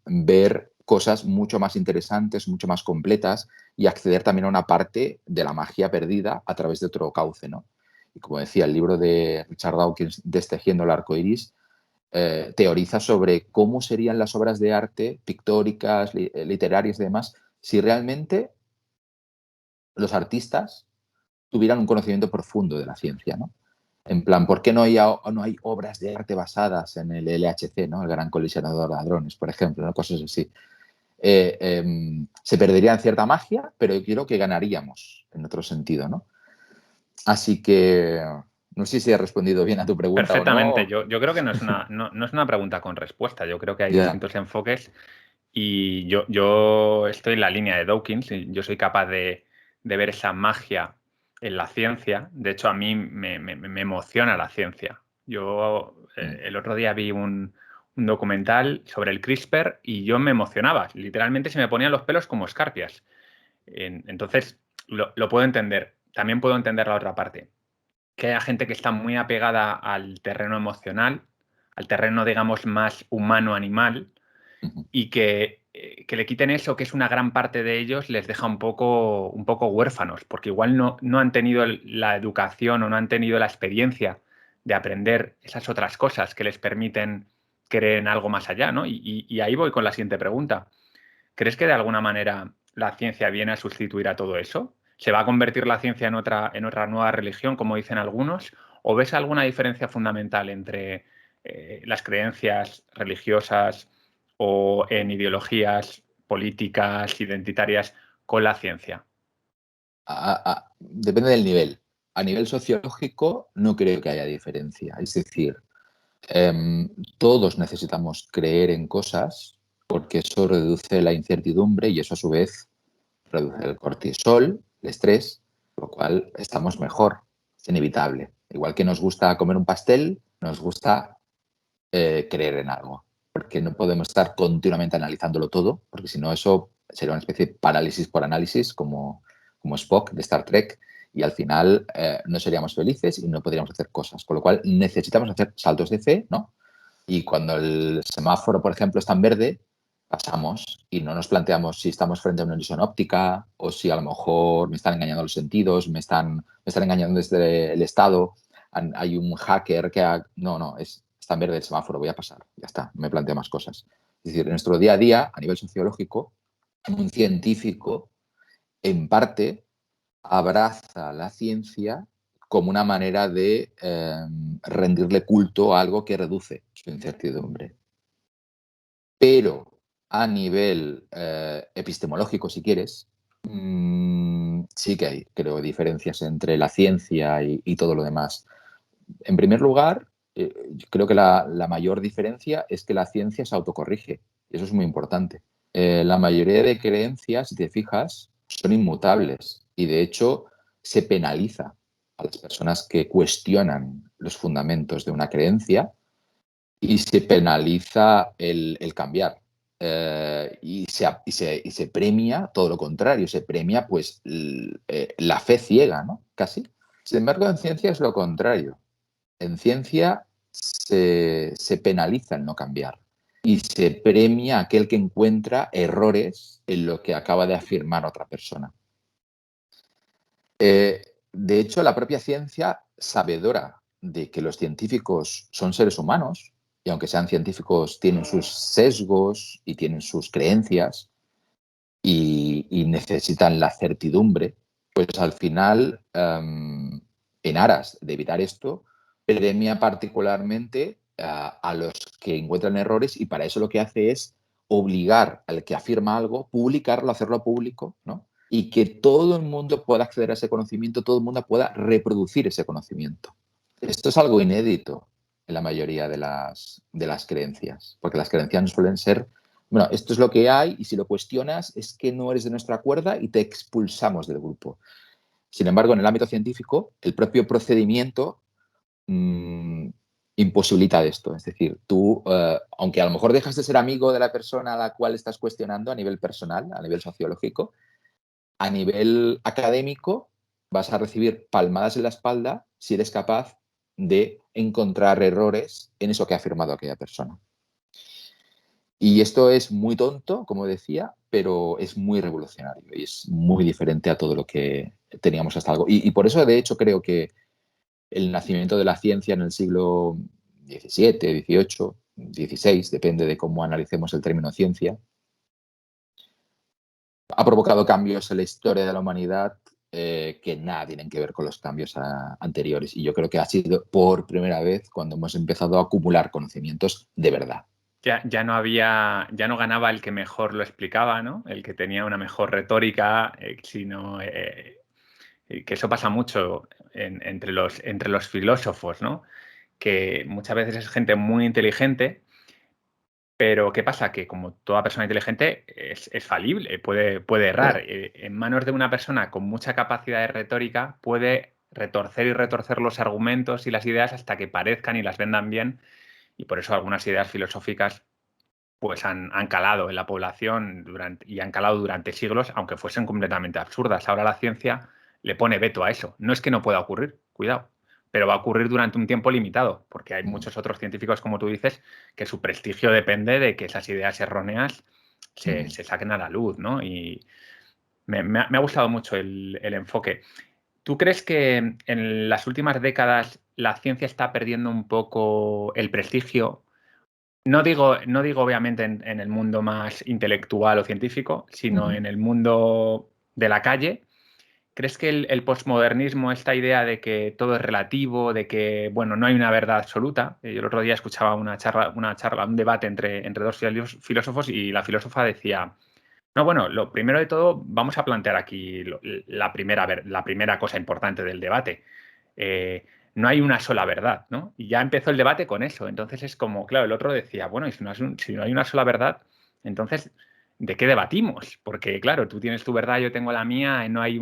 ver cosas mucho más interesantes, mucho más completas y acceder también a una parte de la magia perdida a través de otro cauce, ¿no? Y como decía, el libro de Richard Dawkins, Destejiendo el arco iris, teoriza sobre cómo serían las obras de arte pictóricas, literarias y demás, si realmente los artistas tuvieran un conocimiento profundo de la ciencia, ¿no? En plan, ¿por qué no hay obras de arte basadas en el LHC, ¿no? El Gran Colisionador de Hadrones, por ejemplo, ¿no? Cosas así. Se perdería en cierta magia, pero yo creo que ganaríamos en otro sentido, ¿no? Así que no sé si he respondido bien a tu pregunta o Perfectamente. no. Yo creo que no es una pregunta con respuesta. Yo creo que hay Ya. distintos enfoques y yo estoy en la línea de Dawkins y yo soy capaz de ver esa magia en la ciencia. De hecho, a mí me emociona la ciencia. Yo el otro día vi un documental sobre el CRISPR y yo me emocionaba. Literalmente se me ponían los pelos como escarpias. Entonces, lo puedo entender. También puedo entender la otra parte, que haya gente que está muy apegada al terreno emocional, al terreno, digamos, más humano-animal, Ujú. y que le quiten eso, que es una gran parte de ellos, les deja un poco huérfanos, porque igual no han tenido la educación o no han tenido la experiencia de aprender esas otras cosas que les permiten creer en algo más allá, ¿no? Y ahí voy con la siguiente pregunta. ¿Crees que de alguna manera la ciencia viene a sustituir a todo eso? ¿Se va a convertir la ciencia en otra nueva religión, como dicen algunos? ¿O ves alguna diferencia fundamental entre las creencias religiosas o en ideologías políticas, identitarias, con la ciencia? Depende del nivel. A nivel sociológico no creo que haya diferencia. Es decir, todos necesitamos creer en cosas porque eso reduce la incertidumbre y eso a su vez reduce el cortisol, el estrés, por lo cual estamos mejor. Es inevitable. Igual que nos gusta comer un pastel, nos gusta creer en algo, porque no podemos estar continuamente analizándolo todo, porque si no eso sería una especie de parálisis por análisis, como Spock de Star Trek, y al final no seríamos felices y no podríamos hacer cosas. Con lo cual necesitamos hacer saltos de fe, ¿no? Y cuando el semáforo, por ejemplo, está en verde, pasamos y no nos planteamos si estamos frente a una ilusión óptica o si a lo mejor me están engañando los sentidos, me están engañando desde el Estado, hay un hacker que está en verde el semáforo, voy a pasar, ya está, me planteo más cosas. Es decir, en nuestro día a día, a nivel sociológico, un científico, en parte, abraza la ciencia como una manera de rendirle culto a algo que reduce su incertidumbre. Pero a nivel epistemológico, si quieres, sí que hay, creo, diferencias entre la ciencia y todo lo demás. En primer lugar, creo que la mayor diferencia es que la ciencia se autocorrige. Y eso es muy importante. La mayoría de creencias, si te fijas, son inmutables. Y de hecho, se penaliza a las personas que cuestionan los fundamentos de una creencia y se penaliza el cambiar. Y se premia todo lo contrario, se premia pues la fe ciega, ¿no? Casi. Sin embargo, en ciencia es lo contrario. En ciencia se penaliza el no cambiar y se premia a aquel que encuentra errores en lo que acaba de afirmar otra persona. De hecho, la propia ciencia, sabedora de que los científicos son seres humanos, y aunque sean científicos, tienen sus sesgos y tienen sus creencias y necesitan la certidumbre, pues al final, en aras de evitar esto, premia particularmente a los que encuentran errores y para eso lo que hace es obligar al que afirma algo, publicarlo, hacerlo público, ¿no? Y que todo el mundo pueda acceder a ese conocimiento, todo el mundo pueda reproducir ese conocimiento. Esto es algo inédito en la mayoría de las creencias, porque las creencias suelen ser, bueno, esto es lo que hay y si lo cuestionas es que no eres de nuestra cuerda y te expulsamos del grupo. Sin embargo, en el ámbito científico, el propio procedimiento imposibilita esto. Es decir, tú, aunque a lo mejor dejas de ser amigo de la persona a la cual estás cuestionando a nivel personal, a nivel sociológico, a nivel académico vas a recibir palmadas en la espalda si eres capaz de encontrar errores en eso que ha afirmado aquella persona. Y esto es muy tonto, como decía, pero es muy revolucionario y es muy diferente a todo lo que teníamos hasta algo. Y por eso, de hecho, creo que el nacimiento de la ciencia en el siglo XVII, XVIII, XVI, depende de cómo analicemos el término ciencia, ha provocado cambios en la historia de la humanidad que nada tienen que ver con los cambios anteriores. Y yo creo que ha sido por primera vez cuando hemos empezado a acumular conocimientos de verdad. Ya no ganaba el que mejor lo explicaba, ¿no? El que tenía una mejor retórica, sino que eso pasa mucho entre los filósofos, ¿no? Que muchas veces es gente muy inteligente, pero ¿qué pasa? Que como toda persona inteligente es falible, puede errar. Claro. En manos de una persona con mucha capacidad de retórica puede retorcer y retorcer los argumentos y las ideas hasta que parezcan y las vendan bien. Y por eso algunas ideas filosóficas pues han calado en la población y han calado durante siglos, aunque fuesen completamente absurdas. Ahora la ciencia le pone veto a eso. No es que no pueda ocurrir, cuidado, pero va a ocurrir durante un tiempo limitado, porque hay muchos otros científicos, como tú dices, que su prestigio depende de que esas ideas erróneas se saquen a la luz, ¿no? Y me ha gustado mucho el enfoque. ¿Tú crees que en las últimas décadas la ciencia está perdiendo un poco el prestigio? No digo obviamente en el mundo más intelectual o científico, sino en el mundo de la calle. ¿Crees que el posmodernismo, esta idea de que todo es relativo, de que, bueno, no hay una verdad absoluta? Yo el otro día escuchaba un debate entre dos filósofos y la filósofa decía, no, bueno, lo primero de todo, vamos a plantear aquí la primera cosa importante del debate. No hay una sola verdad, ¿no? Y ya empezó el debate con eso. Entonces es como, claro, el otro decía, bueno, y si no hay una sola verdad, entonces, ¿de qué debatimos? Porque, claro, tú tienes tu verdad, yo tengo la mía, no hay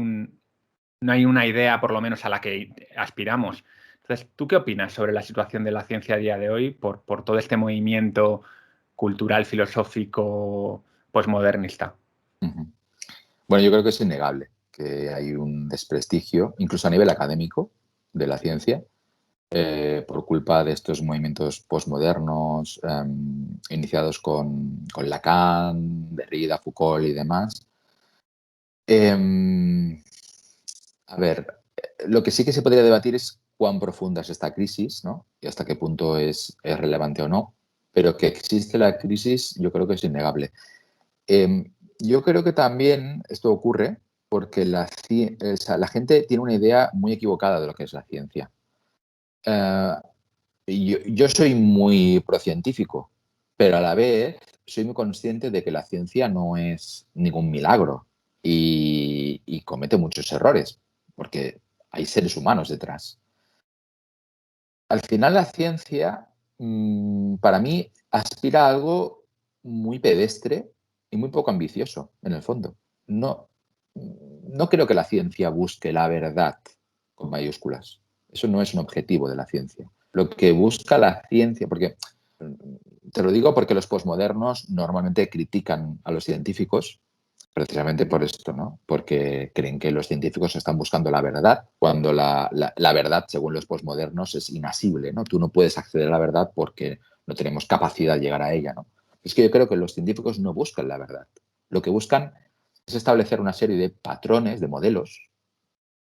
una idea, por lo menos, a la que aspiramos. Entonces, ¿tú qué opinas sobre la situación de la ciencia a día de hoy por todo este movimiento cultural, filosófico, posmodernista? Bueno, yo creo que es innegable que hay un desprestigio, incluso a nivel académico, de la ciencia, por culpa de estos movimientos postmodernos iniciados con Lacan, Derrida, Foucault y demás. Em, a ver, lo que sí que se podría debatir es cuán profunda es esta crisis, ¿no? Y hasta qué punto es relevante o no. Pero que existe la crisis, yo creo que es innegable. Yo creo que también esto ocurre porque o sea, la gente tiene una idea muy equivocada de lo que es la ciencia. Eh, yo soy muy procientífico, pero a la vez soy muy consciente de que la ciencia no es ningún milagro y comete muchos errores, porque hay seres humanos detrás. Al final la ciencia, para mí, aspira a algo muy pedestre y muy poco ambicioso, en el fondo. No, no creo que la ciencia busque la verdad con mayúsculas. Eso no es un objetivo de la ciencia. Lo que busca la ciencia, porque te lo digo porque los posmodernos normalmente critican a los científicos precisamente por esto, ¿no? Porque creen que los científicos están buscando la verdad, cuando la verdad, según los posmodernos, es inasible, ¿no? Tú no puedes acceder a la verdad porque no tenemos capacidad de llegar a ella, ¿no? Es que yo creo que los científicos no buscan la verdad. Lo que buscan es establecer una serie de patrones, de modelos,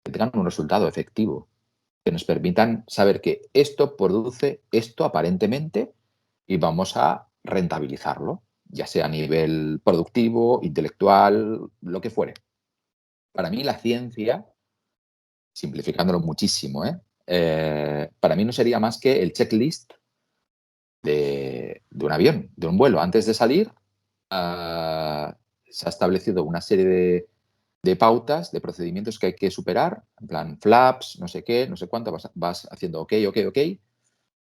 que tengan un resultado efectivo, que nos permitan saber que esto produce esto aparentemente y vamos a rentabilizarlo, ya sea a nivel productivo, intelectual, lo que fuere. Para mí la ciencia, simplificándolo muchísimo, para mí no sería más que el checklist de un avión, de un vuelo. Antes de salir, se ha establecido una serie de pautas, de procedimientos que hay que superar, en plan flaps, no sé qué, no sé cuánto, vas haciendo ok, ok, ok,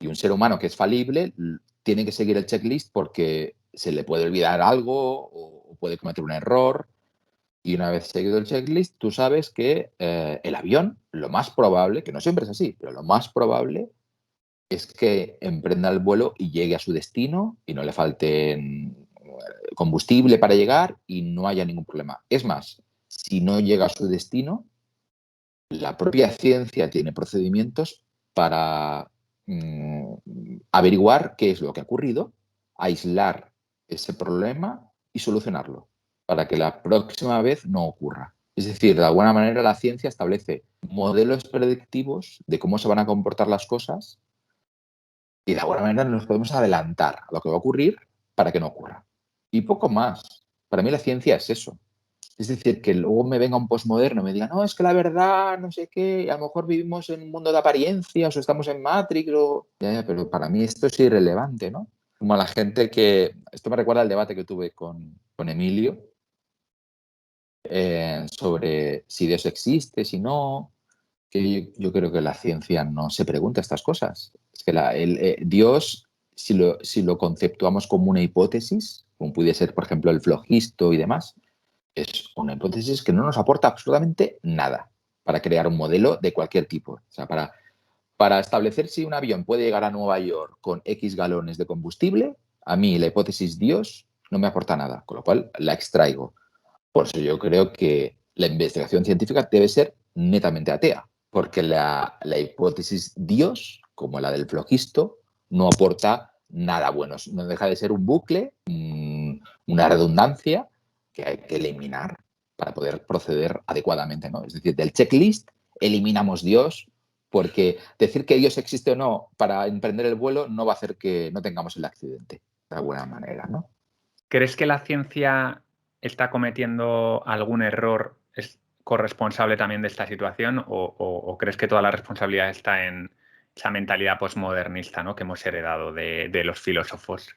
y un ser humano que es falible tiene que seguir el checklist porque se le puede olvidar algo o puede cometer un error. Y una vez seguido el checklist, tú sabes que el avión, lo más probable, que no siempre es así, pero lo más probable es que emprenda el vuelo y llegue a su destino y no le falte combustible para llegar y no haya ningún problema. Es más, si no llega a su destino, la propia ciencia tiene procedimientos para averiguar qué es lo que ha ocurrido, aislar ese problema y solucionarlo para que la próxima vez no ocurra. Es decir, de alguna manera la ciencia establece modelos predictivos de cómo se van a comportar las cosas y de alguna manera nos podemos adelantar a lo que va a ocurrir para que no ocurra. Y poco más. Para mí la ciencia es eso. Es decir, que luego me venga un posmoderno y me diga, no, es que la verdad, no sé qué, a lo mejor vivimos en un mundo de apariencias o estamos en Matrix, pero para mí esto es irrelevante, ¿no? Como a la gente que... Esto me recuerda al debate que tuve con Emilio sobre si Dios existe, si no, que yo creo que la ciencia no se pregunta estas cosas. Es que Dios, si lo conceptuamos como una hipótesis, como puede ser, por ejemplo, el flogisto y demás, es una hipótesis que no nos aporta absolutamente nada para crear un modelo de cualquier tipo. O sea, para establecer si un avión puede llegar a Nueva York con X galones de combustible, a mí la hipótesis Dios no me aporta nada, con lo cual la extraigo. Por eso yo creo que la investigación científica debe ser netamente atea, porque la hipótesis Dios, como la del flogisto, no aporta nada bueno. No deja de ser un bucle, una redundancia que hay que eliminar para poder proceder adecuadamente, ¿no? Es decir, del checklist eliminamos Dios porque decir que Dios existe o no para emprender el vuelo no va a hacer que no tengamos el accidente, de alguna manera, ¿no? ¿Crees que la ciencia está cometiendo algún error corresponsable también de esta situación o crees que toda la responsabilidad está en esa mentalidad posmodernista, ¿no?, que hemos heredado de los filósofos?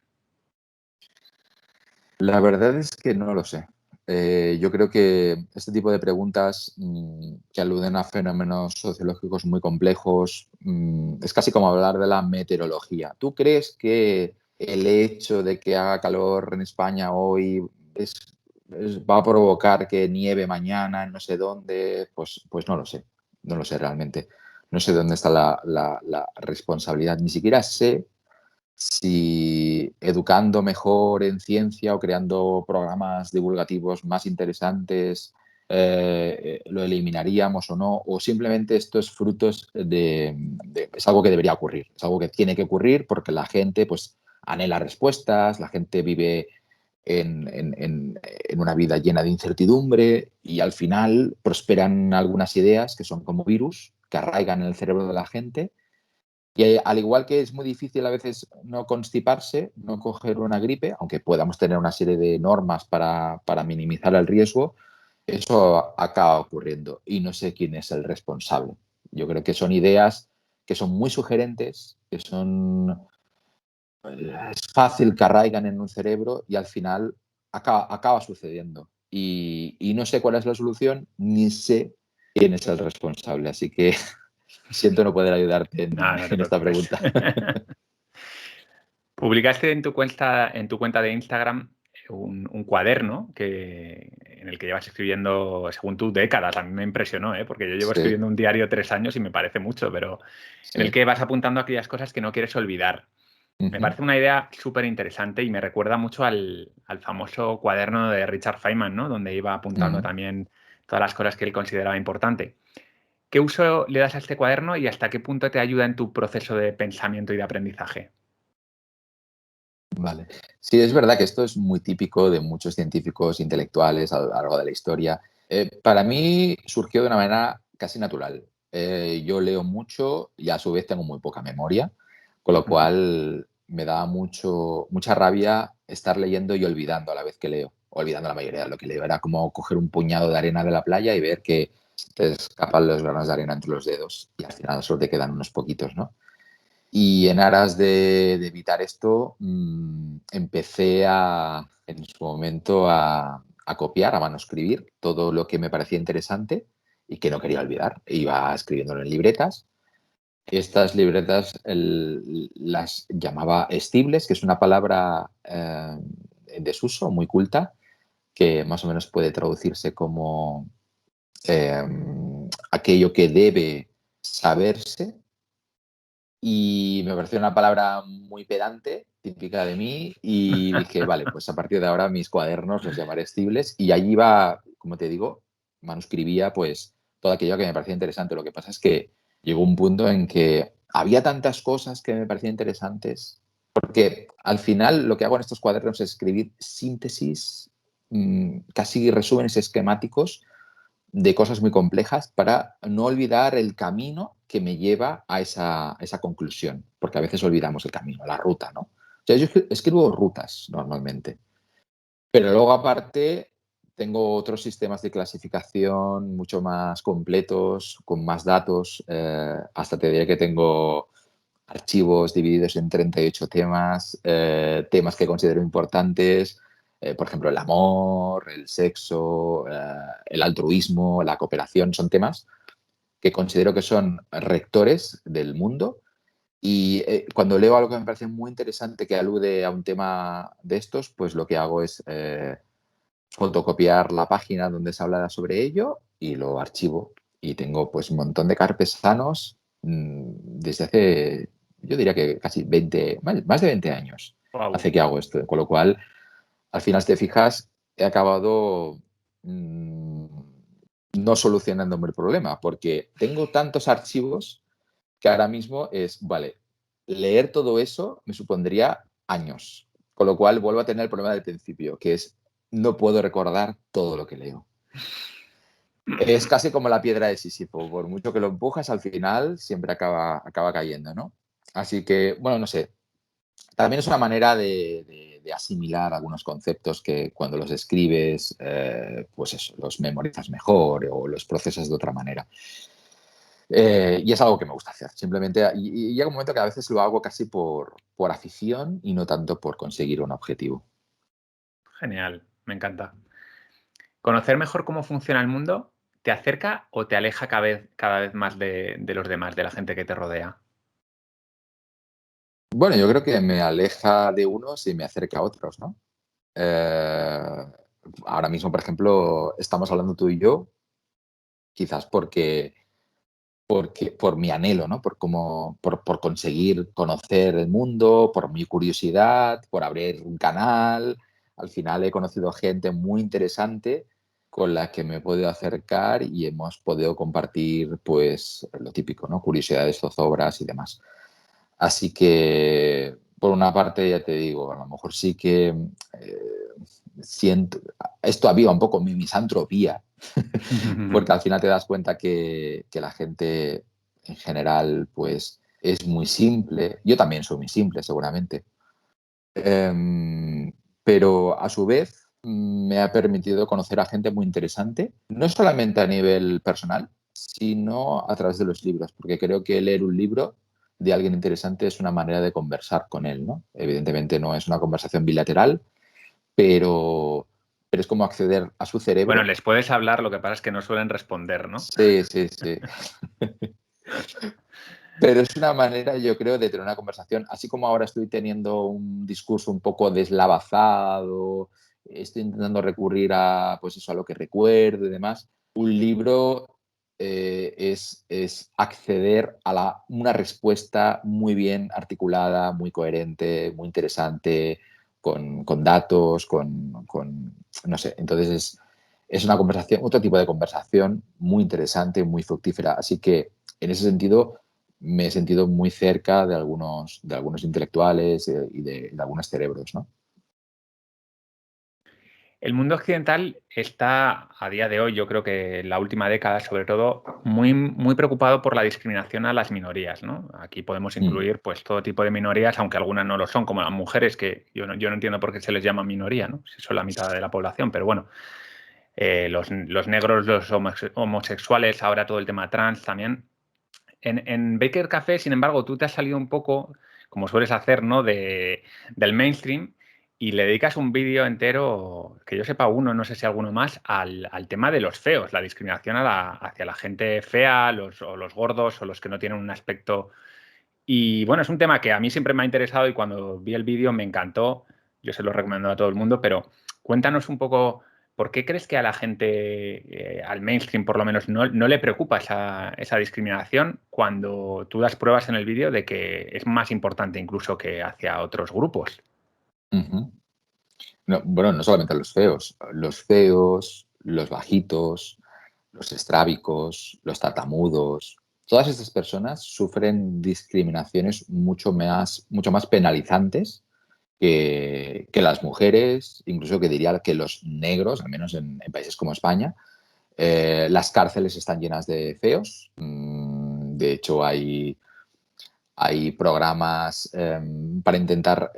La verdad es que no lo sé. Yo creo que este tipo de preguntas que aluden a fenómenos sociológicos muy complejos es casi como hablar de la meteorología. ¿Tú crees que el hecho de que haga calor en España hoy va a provocar que nieve mañana en no sé dónde? Pues no lo sé. No lo sé realmente. No sé dónde está la responsabilidad. Ni siquiera sé si educando mejor en ciencia o creando programas divulgativos más interesantes lo eliminaríamos o no, o simplemente esto es frutos es algo que debería ocurrir, es algo que tiene que ocurrir porque la gente pues anhela respuestas, la gente vive en una vida llena de incertidumbre y al final prosperan algunas ideas que son como virus que arraigan en el cerebro de la gente y al igual que es muy difícil a veces no constiparse, no coger una gripe, aunque podamos tener una serie de normas para minimizar el riesgo, eso acaba ocurriendo y no sé quién es el responsable. Yo creo que son ideas que son muy sugerentes, que son es fácil que arraigan en un cerebro y al final acaba sucediendo. Y no sé cuál es la solución, ni sé quién es el responsable. Así que siento no poder ayudarte No, no te en esta preocupes. pregunta. Publicaste en tu cuenta de Instagram un cuaderno en el que llevas escribiendo, según tú, décadas. A mí me impresionó, ¿eh? Porque yo llevo Sí, escribiendo un diario 3 años y me parece mucho, pero en el sí. que vas apuntando aquellas cosas que no quieres olvidar. Me Ujú, parece una idea súper interesante y me recuerda mucho al famoso cuaderno de Richard Feynman, ¿no?, donde iba apuntando ujú. también todas las cosas que él consideraba importante. ¿Qué uso le das a este cuaderno y hasta qué punto te ayuda en tu proceso de pensamiento y de aprendizaje? Vale. Sí, es verdad que esto es muy típico de muchos científicos intelectuales a lo largo de la historia. Para mí surgió de una manera casi natural. Yo leo mucho y a su vez tengo muy poca memoria, con lo Ujú. cual me da mucha rabia estar leyendo y olvidando a la vez que leo, olvidando la mayoría de lo que leo. Era como coger un puñado de arena de la playa y ver que se te escapan los granos de arena entre los dedos y al final solo te quedan unos poquitos, ¿no? Y en aras de evitar esto, empecé en su momento a copiar, a manuscribir todo lo que me parecía interesante y que no quería olvidar. Iba escribiéndolo en libretas. Estas libretas las llamaba estibles, que es una palabra en desuso, muy culta, que más o menos puede traducirse como eh, aquello que debe saberse, y me pareció una palabra muy pedante, típica de mí, y dije, vale, pues a partir de ahora mis cuadernos los llamaré estibles, y allí iba, como te digo, manuscribía pues todo aquello que me parecía interesante. Lo que pasa es que llegó un punto en que había tantas cosas que me parecían interesantes, porque al final lo que hago en estos cuadernos es escribir síntesis, casi resúmenes esquemáticos de cosas muy complejas para no olvidar el camino que me lleva a esa conclusión, porque a veces olvidamos el camino, la ruta, ¿no? O sea, yo escribo rutas normalmente, pero luego aparte tengo otros sistemas de clasificación mucho más completos, con más datos. Hasta te diré que tengo archivos divididos en 38 temas, temas que considero importantes, por ejemplo, el amor, el sexo, el altruismo, la cooperación, son temas que considero que son rectores del mundo. Y cuando leo algo que me parece muy interesante que alude a un tema de estos, pues lo que hago es fotocopiar la página donde se habla sobre ello y lo archivo. Y tengo pues un montón de carpesanos desde hace, yo diría que casi 20, más de 20 años Wow. hace que hago esto. Con lo cual, al final, si te fijas, he acabado mmm, no solucionándome el problema, porque tengo tantos archivos que ahora mismo es, vale, leer todo eso me supondría años. Con lo cual vuelvo a tener el problema del principio, que es no puedo recordar todo lo que leo. Es casi como la piedra de Sísifo, por mucho que lo empujas, al final siempre acaba cayendo, ¿no? Así que, bueno, no sé, también es una manera de asimilar algunos conceptos que cuando los escribes, pues eso, los memorizas mejor o los procesas de otra manera. Y es algo que me gusta hacer, simplemente. Y llega un momento que a veces lo hago casi por afición y no tanto por conseguir un objetivo. Genial, me encanta. ¿Conocer mejor cómo funciona el mundo te acerca o te aleja cada vez más de los demás, de la gente que te rodea? Bueno, yo creo que me aleja de unos y me acerca a otros, ¿no? Eh, Ahora mismo, por ejemplo, estamos hablando tú y yo, quizás porque por mi anhelo, ¿no? Por conseguir conocer el mundo, por mi curiosidad, por abrir un canal. Al final he conocido gente muy interesante con la que me he podido acercar y hemos podido compartir, pues, lo típico, ¿no? Curiosidades, zozobras y demás. Así que, por una parte, ya te digo, a lo mejor sí que siento, esto aviva un poco mi misantropía, porque al final te das cuenta que la gente en general pues es muy simple. Yo también soy muy simple, seguramente. Pero a su vez me ha permitido conocer a gente muy interesante, no solamente a nivel personal, sino a través de los libros, porque creo que leer un libro de alguien interesante es una manera de conversar con él, ¿no? Evidentemente no es una conversación bilateral, pero es como acceder a su Bueno, cerebro. les puedes hablar, lo que pasa es que no suelen responder, ¿no? Sí, sí, sí. Pero es una manera, yo creo, de tener una conversación, así como ahora estoy teniendo un discurso un poco deslavazado, estoy intentando recurrir a, pues eso, a lo que recuerdo y demás. Un libro es acceder a una respuesta muy bien articulada, muy coherente, muy interesante, con datos, no sé. Entonces es una conversación, otro tipo de conversación muy interesante, muy fructífera. Así que en ese sentido me he sentido muy cerca de algunos intelectuales y de algunos cerebros, ¿no? El mundo occidental está, a día de hoy, yo creo que en la última década, sobre todo, muy preocupado por la discriminación a las minorías, ¿no? Aquí podemos Mm. incluir pues todo tipo de minorías, aunque algunas no lo son, como las mujeres, que yo no entiendo por qué se les llama minoría, ¿no? Si son la mitad de la población, pero bueno, los negros, los homosexuales, ahora todo el tema trans también. En Baker Café, sin embargo, tú te has salido un poco, como sueles hacer, ¿no? Del mainstream y le dedicas un vídeo entero, que yo sepa uno, no sé si alguno más, al tema de los feos, la discriminación hacia la gente fea, o los gordos o los que no tienen un aspecto. Y bueno, es un tema que a mí siempre me ha interesado y cuando vi el vídeo me encantó. Yo se lo recomiendo a todo el mundo, pero cuéntanos un poco ¿por qué crees que a la gente, al mainstream por lo menos, no le preocupa esa discriminación cuando tú das pruebas en el vídeo de que es más importante incluso que hacia otros grupos? Ujú. No, bueno, no solamente los feos, los bajitos, los estrábicos, los tartamudos, todas estas personas sufren discriminaciones mucho más penalizantes que las mujeres, incluso que diría que los negros, al menos en países como España. Las cárceles están llenas de feos. De hecho, hay programas para intentar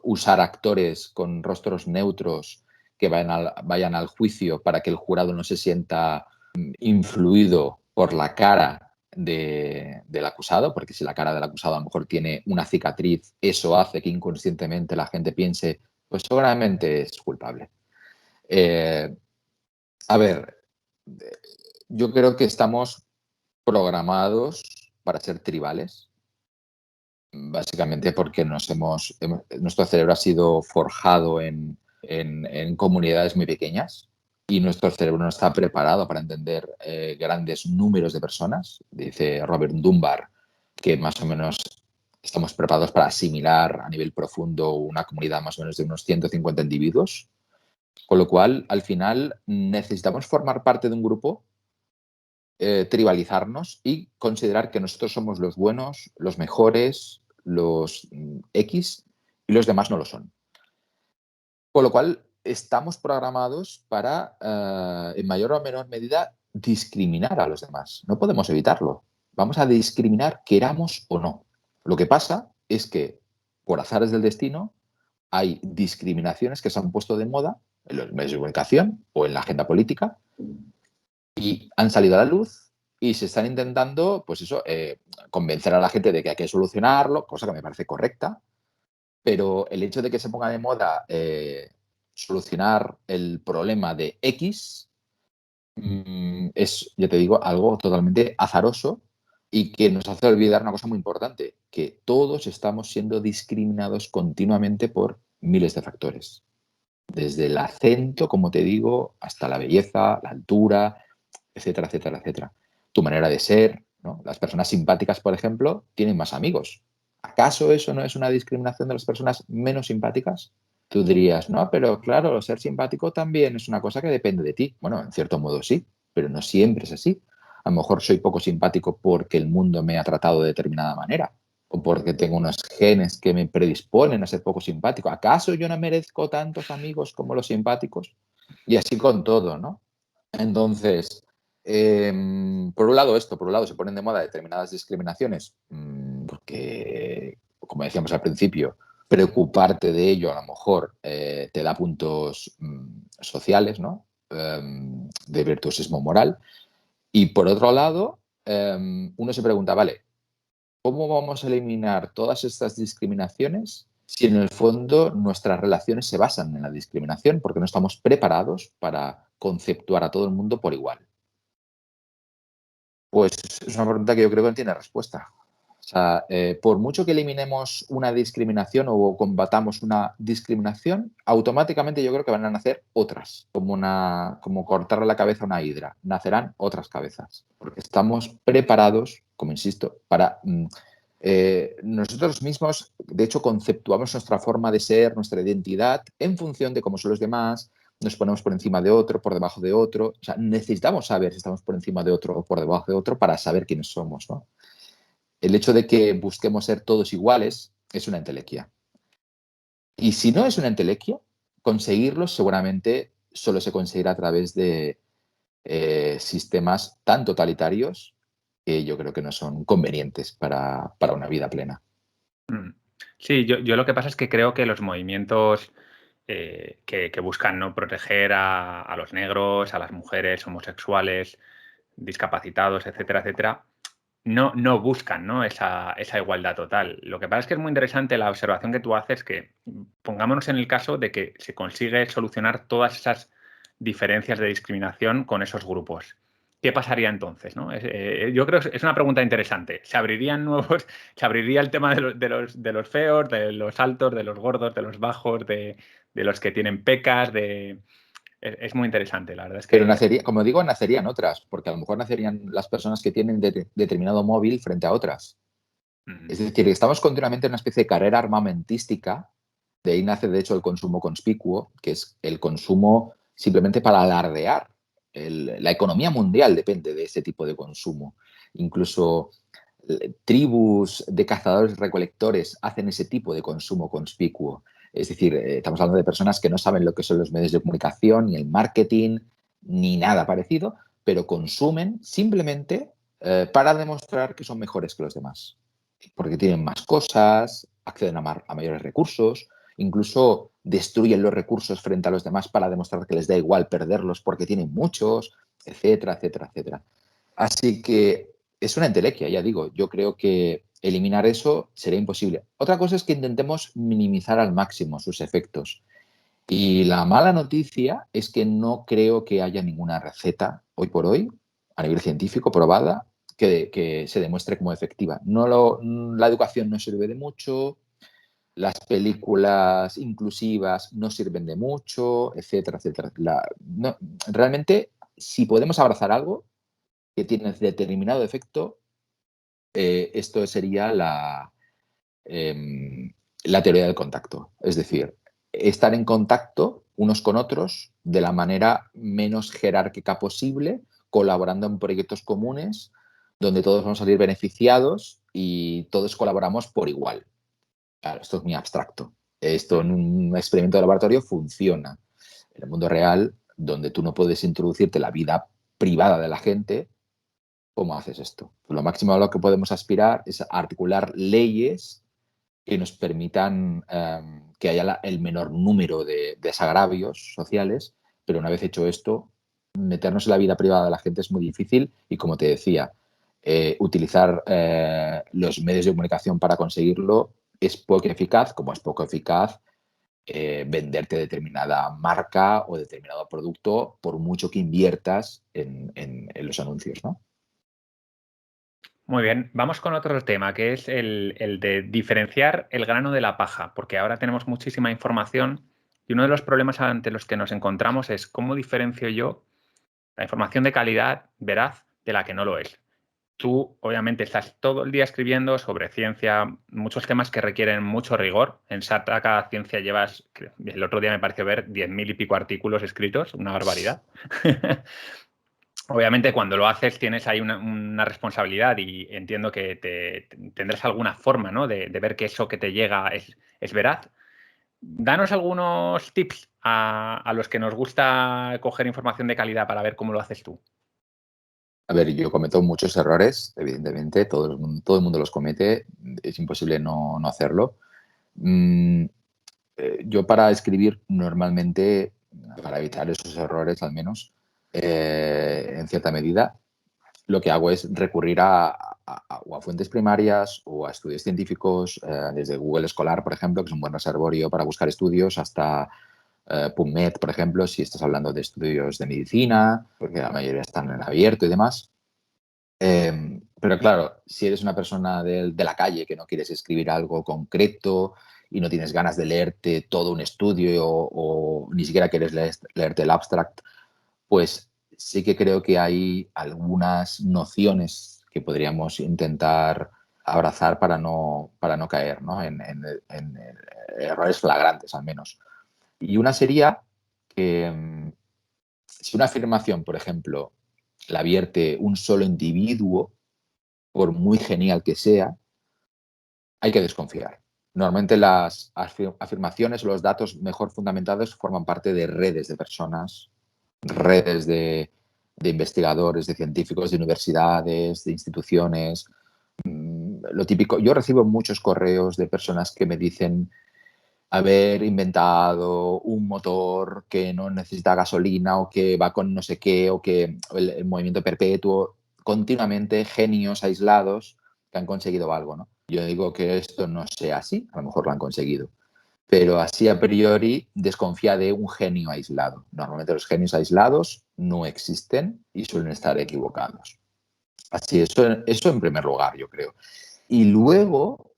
usar actores con rostros neutros que vayan al juicio para que el jurado no se sienta influido por la cara del acusado, porque si la cara del acusado a lo mejor tiene una cicatriz, eso hace que inconscientemente la gente piense, pues seguramente es culpable. Eh, a ver, yo creo que estamos programados para ser tribales, básicamente porque nuestro cerebro ha sido forjado en comunidades muy pequeñas y nuestro cerebro no está preparado para entender grandes números de personas. Dice Robert Dunbar que más o menos estamos preparados para asimilar a nivel profundo una comunidad más o menos de unos 150 individuos, con lo cual al final necesitamos formar parte de un grupo, tribalizarnos y considerar que nosotros somos los buenos, los mejores, los X y los demás no lo son. Con lo cual, estamos programados para, en mayor o menor medida, discriminar a los demás. No podemos evitarlo. Vamos a discriminar, queramos o no. Lo que pasa es que, por azares del destino, hay discriminaciones que se han puesto de moda en los medios de comunicación o en la agenda política y han salido a la luz y se están intentando, pues eso, convencer a la gente de que hay que solucionarlo, cosa que me parece correcta, pero el hecho de que se ponga de moda solucionar el problema de X es, ya te digo, algo totalmente azaroso y que nos hace olvidar una cosa muy importante, que todos estamos siendo discriminados continuamente por miles de factores. Desde el acento, como te digo, hasta la belleza, la altura, etcétera, etcétera, etcétera. Tu manera de ser, ¿no? Las personas simpáticas, por ejemplo, tienen más amigos. ¿Acaso eso no es una discriminación de las personas menos simpáticas? Tú dirías, no, pero claro, ser simpático también es una cosa que depende de ti. Bueno, en cierto modo sí, pero no siempre es así. A lo mejor soy poco simpático porque el mundo me ha tratado de determinada manera o porque tengo unos genes que me predisponen a ser poco simpático. ¿Acaso yo no merezco tantos amigos como los simpáticos? Y así con todo, ¿no? Entonces, por un lado esto, por un lado se ponen de moda determinadas discriminaciones, porque, como decíamos al principio, preocuparte de ello a lo mejor te da puntos sociales, ¿no? De virtuosismo moral. Y por otro lado, uno se pregunta, vale, ¿cómo vamos a eliminar todas estas discriminaciones si en el fondo nuestras relaciones se basan en la discriminación? Porque no estamos preparados para conceptuar a todo el mundo por igual. Pues es una pregunta que yo creo que no tiene respuesta. O sea, por mucho que eliminemos una discriminación o combatamos una discriminación, automáticamente yo creo que van a nacer otras, como cortarle la cabeza a una hidra. Nacerán otras cabezas, porque estamos preparados, como insisto, para nosotros mismos, de hecho, conceptuamos nuestra forma de ser, nuestra identidad, en función de cómo son los demás, nos ponemos por encima de otro, por debajo de otro. O sea, necesitamos saber si estamos por encima de otro o por debajo de otro para saber quiénes somos, ¿no? El hecho de que busquemos ser todos iguales es una entelequia. Y si no es una entelequia, conseguirlo seguramente solo se conseguirá a través de sistemas tan totalitarios que yo creo que no son convenientes para una vida plena. Mm. Sí, yo lo que pasa es que creo que los movimientos que buscan, ¿no?, proteger a los negros, a las mujeres homosexuales, discapacitados, etcétera, etcétera, no buscan, ¿no?, esa igualdad total. Lo que pasa es que es muy interesante la observación que tú haces, que pongámonos en el caso de que se consigue solucionar todas esas diferencias de discriminación con esos grupos. ¿Qué pasaría entonces, no? Yo creo que es una pregunta interesante. ¿Se abrirían nuevos, se abriría el tema de los feos, de los altos, de los gordos, de los bajos, de los que tienen pecas, Es muy interesante, la verdad es Pero que... nacería, como digo, nacerían otras, porque a lo mejor nacerían las personas que tienen determinado móvil frente a otras. Ujú. Es decir, estamos continuamente en una especie de carrera armamentística. De ahí nace, de hecho, el consumo conspicuo, que es el consumo simplemente para alardear. La economía mundial depende de ese tipo de consumo. Incluso tribus de cazadores-recolectores hacen ese tipo de consumo conspicuo. Es decir, estamos hablando de personas que no saben lo que son los medios de comunicación, ni el marketing, ni nada parecido, pero consumen simplemente para demostrar que son mejores que los demás. Porque tienen más cosas, acceden a mayores recursos, incluso destruyen los recursos frente a los demás para demostrar que les da igual perderlos porque tienen muchos, etcétera, etcétera, etcétera. Así que es una entelequia, ya digo. Yo creo que eliminar eso sería imposible. Otra cosa es que intentemos minimizar al máximo sus efectos. Y la mala noticia es que no creo que haya ninguna receta hoy por hoy, a nivel científico, probada, que se demuestre como efectiva. La educación no sirve de mucho, las películas inclusivas no sirven de mucho, etcétera, etcétera. Realmente, si podemos abrazar algo que tiene determinado efecto, esto sería la teoría del contacto. Es decir, estar en contacto unos con otros de la manera menos jerárquica posible, colaborando en proyectos comunes donde todos vamos a salir beneficiados y todos colaboramos por igual. Claro, esto es muy abstracto. Esto en un experimento de laboratorio funciona. En el mundo real, donde tú no puedes introducirte la vida privada de la gente, ¿cómo haces esto? Pues lo máximo a lo que podemos aspirar es articular leyes que nos permitan que haya el menor número de desagravios sociales, pero una vez hecho esto, meternos en la vida privada de la gente es muy difícil y, como te decía, utilizar los medios de comunicación para conseguirlo es poco eficaz, como es poco eficaz venderte determinada marca o determinado producto por mucho que inviertas en los anuncios, ¿no? Muy bien, vamos con otro tema, que es el de diferenciar el grano de la paja, porque ahora tenemos muchísima información y uno de los problemas ante los que nos encontramos es cómo diferencio yo la información de calidad veraz de la que no lo es. Tú, obviamente, estás todo el día escribiendo sobre ciencia, muchos temas que requieren mucho rigor. En Sataka Ciencia llevas, el otro día me pareció ver 10.000 y pico artículos escritos, una barbaridad. Obviamente, cuando lo haces tienes ahí una responsabilidad y entiendo que tendrás alguna forma, ¿no?, de ver que eso que te llega es veraz. Danos algunos tips a los que nos gusta coger información de calidad para ver cómo lo haces tú. A ver, yo cometo muchos errores, evidentemente, todo el mundo los comete, es imposible no hacerlo. Mm, yo para escribir normalmente, para evitar esos errores al menos, en cierta medida, lo que hago es recurrir o a fuentes primarias o a estudios científicos, desde Google Scholar, por ejemplo, que es un buen reservorio para buscar estudios, hasta PubMed, por ejemplo, si estás hablando de estudios de medicina, porque la mayoría están en abierto y demás. Pero claro, si eres una persona de la calle que no quieres escribir algo concreto y no tienes ganas de leerte todo un estudio o ni siquiera quieres leerte el abstract, pues sí que creo que hay algunas nociones que podríamos intentar abrazar para no caer, ¿no? En errores flagrantes, al menos. Y una sería que si una afirmación, por ejemplo, la vierte un solo individuo, por muy genial que sea, hay que desconfiar. Normalmente las afirmaciones o los datos mejor fundamentados forman parte de redes de personas, redes de investigadores, de científicos, de universidades, de instituciones. Lo típico, yo recibo muchos correos de personas que me dicen haber inventado un motor que no necesita gasolina o que va con no sé qué o que el movimiento perpetuo, continuamente genios aislados que han conseguido algo, ¿no? Yo digo que esto no sea así, a lo mejor lo han conseguido, pero así a priori desconfía de un genio aislado. Normalmente los genios aislados no existen y suelen estar equivocados. Así, eso en primer lugar, yo creo. Y luego,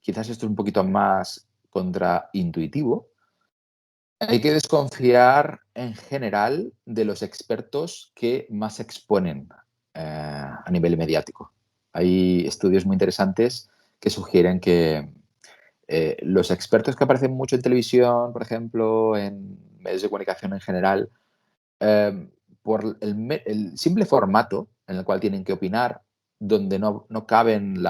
quizás esto es un poquito más contraintuitivo, Hay que desconfiar en general de los expertos que más se exponen a nivel mediático. Hay estudios muy interesantes que sugieren que los expertos que aparecen mucho en televisión, por ejemplo, en medios de comunicación en general, eh, por el simple formato en el cual tienen que opinar, donde no caben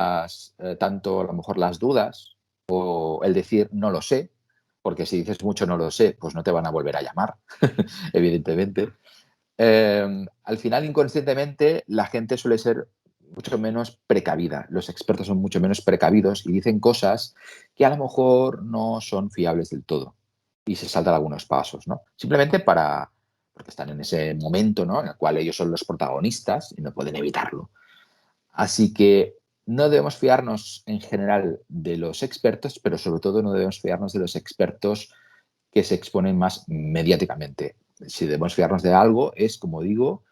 tanto a lo mejor las dudas o el decir no lo sé, porque si dices mucho no lo sé, pues no te van a volver a llamar, evidentemente. Al final, inconscientemente, la gente suele ser mucho menos precavida. Los expertos son mucho menos precavidos y dicen cosas que a lo mejor no son fiables del todo y se saltan algunos pasos, ¿no? Simplemente porque están en ese momento, ¿no? En el cual ellos son los protagonistas y no pueden evitarlo. Así que no debemos fiarnos en general de los expertos, pero sobre todo no debemos fiarnos de los expertos que se exponen más mediáticamente. Si debemos fiarnos de algo, es, como digo,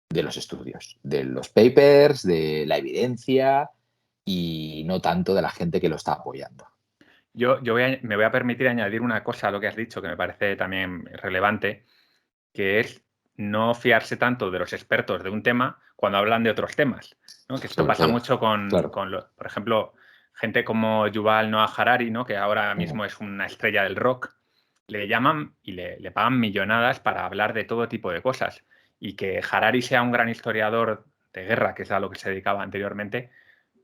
de los estudios, de los papers, de la evidencia y no tanto de la gente que lo está apoyando. Me voy a permitir añadir una cosa a lo que has dicho que me parece también relevante, que es no fiarse tanto de los expertos de un tema cuando hablan de otros temas, ¿no? Que esto Sobre pasa todo, mucho claro. por ejemplo, gente como Yuval Noah Harari, ¿no? Que ahora Ujú. mismo es una estrella del rock, le llaman y le pagan millonadas para hablar de todo tipo de cosas. Y que Harari sea un gran historiador de guerra, que es a lo que se dedicaba anteriormente,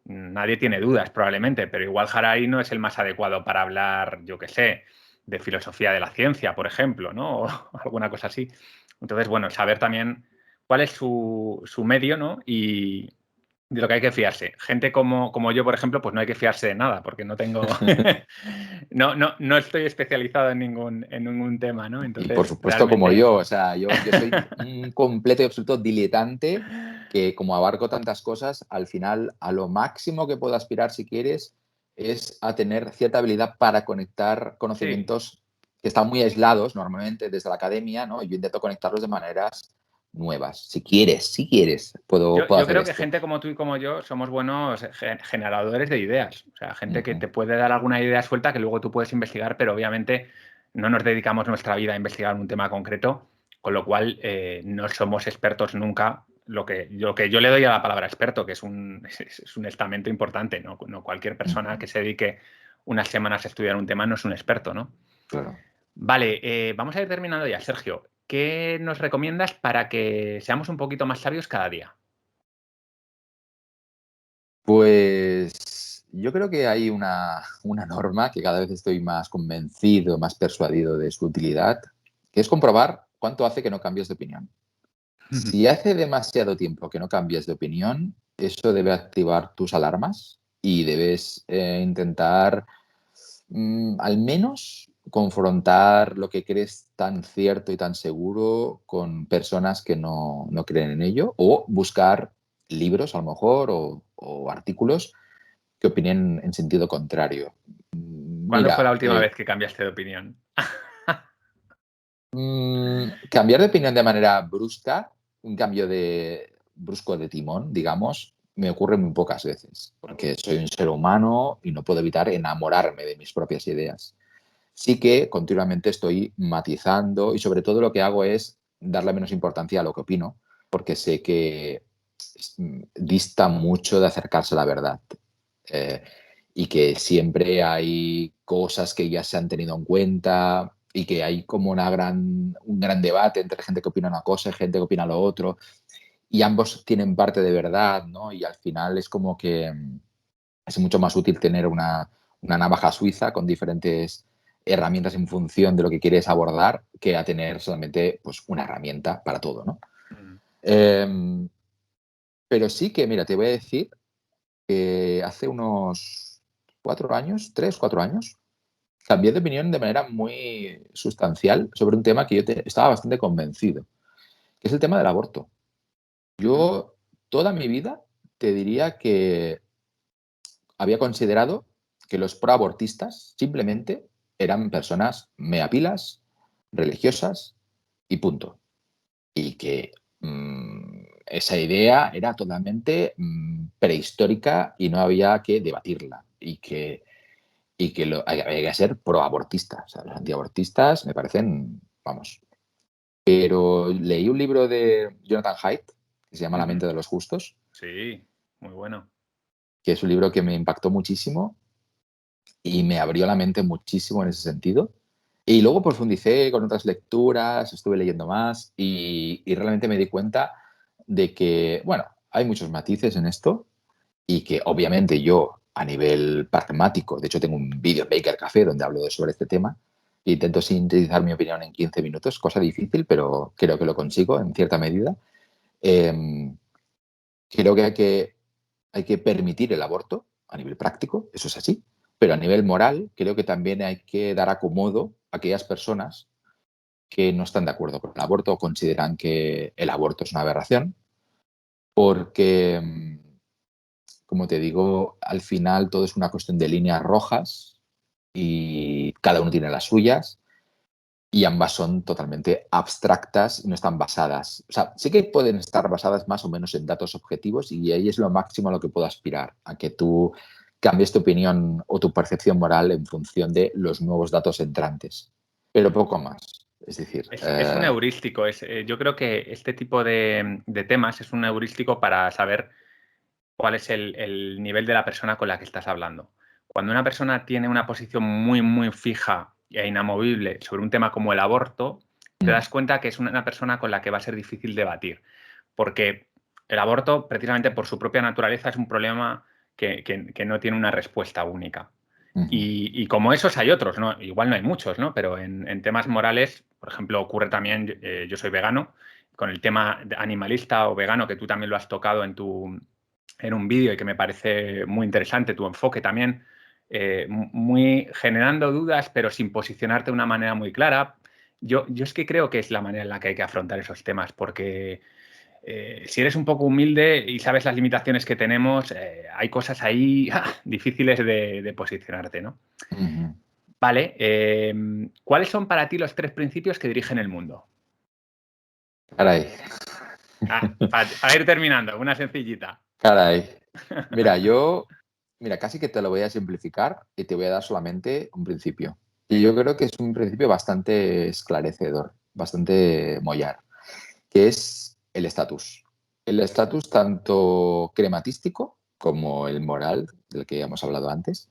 nadie tiene dudas probablemente, pero igual Harari no es el más adecuado para hablar, yo qué sé, de filosofía de la ciencia, por ejemplo, ¿no? O alguna cosa así. Entonces, bueno, saber también cuál es su medio, ¿no? Y de lo que hay que fiarse. Gente como yo, por ejemplo, pues no hay que fiarse de nada, porque no tengo. No estoy especializado en ningún tema, ¿no? Y por Entonces, supuesto, como realmente. yo, o sea, yo soy un completo y absoluto diletante que como abarco tantas cosas, al final a lo máximo que puedo aspirar si quieres es a tener cierta habilidad para conectar Sí, conocimientos que están muy aislados normalmente desde la academia, ¿no? Yo intento conectarlos de maneras nuevas. Si quieres, puedo Yo hacer creo que esto. gente como tú y como yo somos buenos generadores de ideas. O sea, gente que Ujú. te puede dar alguna idea suelta que luego tú puedes investigar, pero obviamente no nos dedicamos nuestra vida a investigar un tema concreto, con lo cual no somos expertos nunca. Lo que yo le doy a la palabra experto, que es un, es un estamento importante, ¿no? No cualquier persona que Ujú. se dedique unas semanas a estudiar un tema no es un experto, ¿no? Claro. Vale, vamos a ir terminando ya. Sergio, ¿qué nos recomiendas para que seamos un poquito más sabios cada día? Pues yo creo que hay una norma que cada vez estoy más convencido, más persuadido de su utilidad, que es comprobar cuánto hace que no cambies de opinión. Si hace demasiado tiempo que no cambias de opinión, eso debe activar tus alarmas y debes intentar al menos confrontar lo que crees tan cierto y tan seguro con personas que no creen en ello o buscar libros a lo mejor o artículos que opinen en sentido contrario. ¿Cuándo fue la Mira, última vez que cambiaste de opinión? cambiar de opinión de manera brusca, un cambio brusco de timón, digamos, me ocurre muy pocas veces, porque soy un ser humano y no puedo evitar enamorarme de mis propias ideas. Sí que continuamente estoy matizando y sobre todo lo que hago es darle menos importancia a lo que opino, porque sé que dista mucho de acercarse a la verdad. Eh, y que siempre hay cosas que ya se han tenido en cuenta y que hay como un gran debate entre gente que opina una cosa y gente que opina lo otro, y ambos tienen parte de verdad, ¿no? Y al final es como que es mucho más útil tener una navaja suiza con diferentes herramientas en función de lo que quieres abordar que a tener solamente pues, una herramienta para todo, ¿no? Mm. Eh, pero sí que, mira, te voy a decir que hace unos 4 años, 3, 4 años, cambié de opinión de manera muy sustancial sobre un tema que estaba bastante convencido, que es el tema del aborto. Mm. Yo toda mi vida te diría que había considerado que los proabortistas simplemente eran personas meapilas, religiosas y punto. Y que esa idea era totalmente prehistórica y no había que debatirla. Y que y que hay que ser proabortista. O sea, los antiabortistas me parecen, vamos. Pero leí un libro de Jonathan Haidt que se llama La mente de los justos. Sí, muy bueno. Que es un libro que me impactó muchísimo y me abrió la mente muchísimo en ese sentido. Y luego profundicé con otras lecturas, estuve leyendo más y realmente me di cuenta de que, bueno, hay muchos matices en esto y que obviamente yo a nivel pragmático, de hecho tengo un vídeo en Baker Café donde hablo sobre este tema, e intento sintetizar mi opinión en 15 minutos, cosa difícil, pero creo que lo consigo en cierta medida. Eh, creo que hay que permitir el aborto a nivel práctico, eso es así, pero a nivel moral creo que también hay que dar acomodo a aquellas personas que no están de acuerdo con el aborto o consideran que el aborto es una aberración, porque, como te digo, al final todo es una cuestión de líneas rojas y cada uno tiene las suyas y ambas son totalmente abstractas y no están basadas. O sea, sí que pueden estar basadas más o menos en datos objetivos y ahí es lo máximo a lo que puedo aspirar, a que tú cambies tu opinión o tu percepción moral en función de los nuevos datos entrantes, pero poco más. Es decir, Es un heurístico. Yo creo que este tipo de temas es un heurístico para saber cuál es el nivel de la persona con la que estás hablando. Cuando una persona tiene una posición muy, muy fija e inamovible sobre un tema como el aborto, te das cuenta que es una persona con la que va a ser difícil debatir. Porque el aborto, precisamente por su propia naturaleza, es un problema que no tiene una respuesta única. Y como esos hay otros, ¿no? Igual no hay muchos, ¿no? Pero en temas morales, por ejemplo, ocurre también, yo soy vegano, con el tema animalista o vegano, que tú también lo has tocado en un vídeo y que me parece muy interesante, tu enfoque también, muy generando dudas, pero sin posicionarte de una manera muy clara. Yo es que creo que es la manera en la que hay que afrontar esos temas, porque si eres un poco humilde y sabes las limitaciones que tenemos, hay cosas ahí difíciles de posicionarte, ¿no? Vale, ¿cuáles son para ti los 3 principios que dirigen el mundo? caray, Para ir terminando, una sencillita. caray. Mira, mira, casi que te lo voy a simplificar y te voy a dar solamente un principio. Y yo creo que es un principio bastante esclarecedor, bastante mollar, que es el estatus. El estatus tanto crematístico como el moral, del que hemos hablado antes.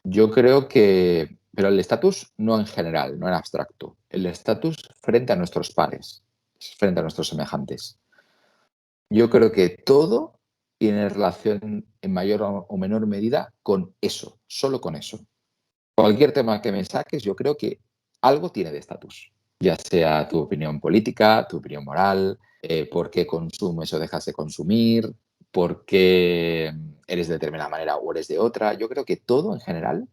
Yo creo que, pero el estatus no en general, no en abstracto. El estatus frente a nuestros pares, frente a nuestros semejantes. Yo creo que todo tiene relación en mayor o menor medida con eso, solo con eso. Cualquier tema que me saques, yo creo que algo tiene de estatus, ya sea tu opinión política, tu opinión moral, por qué consumes o dejas de consumir, por qué eres de determinada manera o eres de otra. Yo creo que todo en general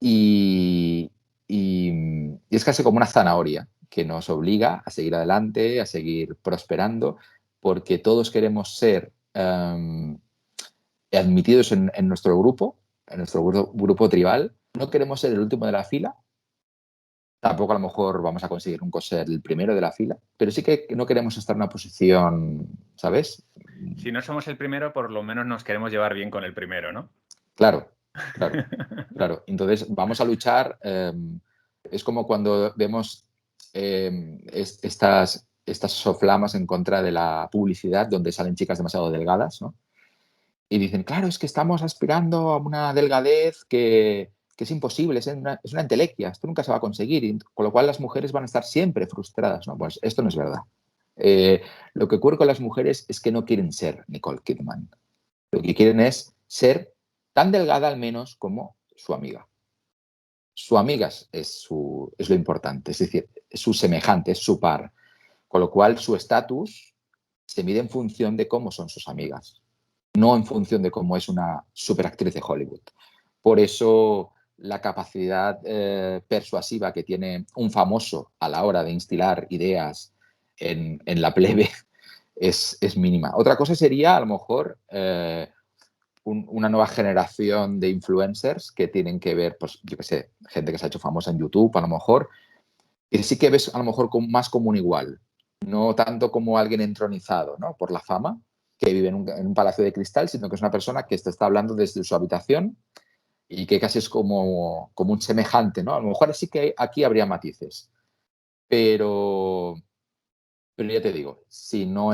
y es casi como una zanahoria que nos obliga a seguir adelante, a seguir prosperando, porque todos queremos ser admitidos en nuestro grupo, en nuestro grupo tribal. No queremos ser el último de la fila, tampoco a lo mejor vamos a conseguir nunca ser el primero de la fila, pero sí que no queremos estar en una posición, ¿sabes? Si no somos el primero, por lo menos nos queremos llevar bien con el primero, ¿no? Claro, claro, claro. Entonces vamos a luchar. Es como cuando vemos estas soflamas en contra de la publicidad donde salen chicas demasiado delgadas, ¿no? Y dicen, claro, es que estamos aspirando a una delgadez que es imposible, es una entelequia, esto nunca se va a conseguir, y con lo cual las mujeres van a estar siempre frustradas, ¿no? Pues esto no es verdad. Lo que ocurre con las mujeres es que no quieren ser Nicole Kidman. Lo que quieren es ser tan delgada al menos como su amiga. Su amiga es lo importante, es decir, es su semejante, es su par. Con lo cual su estatus se mide en función de cómo son sus amigas, no en función de cómo es una superactriz de Hollywood. Por eso la capacidad persuasiva que tiene un famoso a la hora de instilar ideas en la plebe es mínima. Otra cosa sería, a lo mejor, una nueva generación de influencers que tienen que ver, pues yo qué sé, gente que se ha hecho famosa en YouTube, a lo mejor, y sí que ves a lo mejor más como un igual, no tanto como alguien entronizado, ¿no? Por la fama, que vive en un palacio de cristal, sino que es una persona que te está hablando desde su habitación y que casi es como un semejante, ¿no? A lo mejor sí que aquí habría matices, pero, pero ya te digo, si no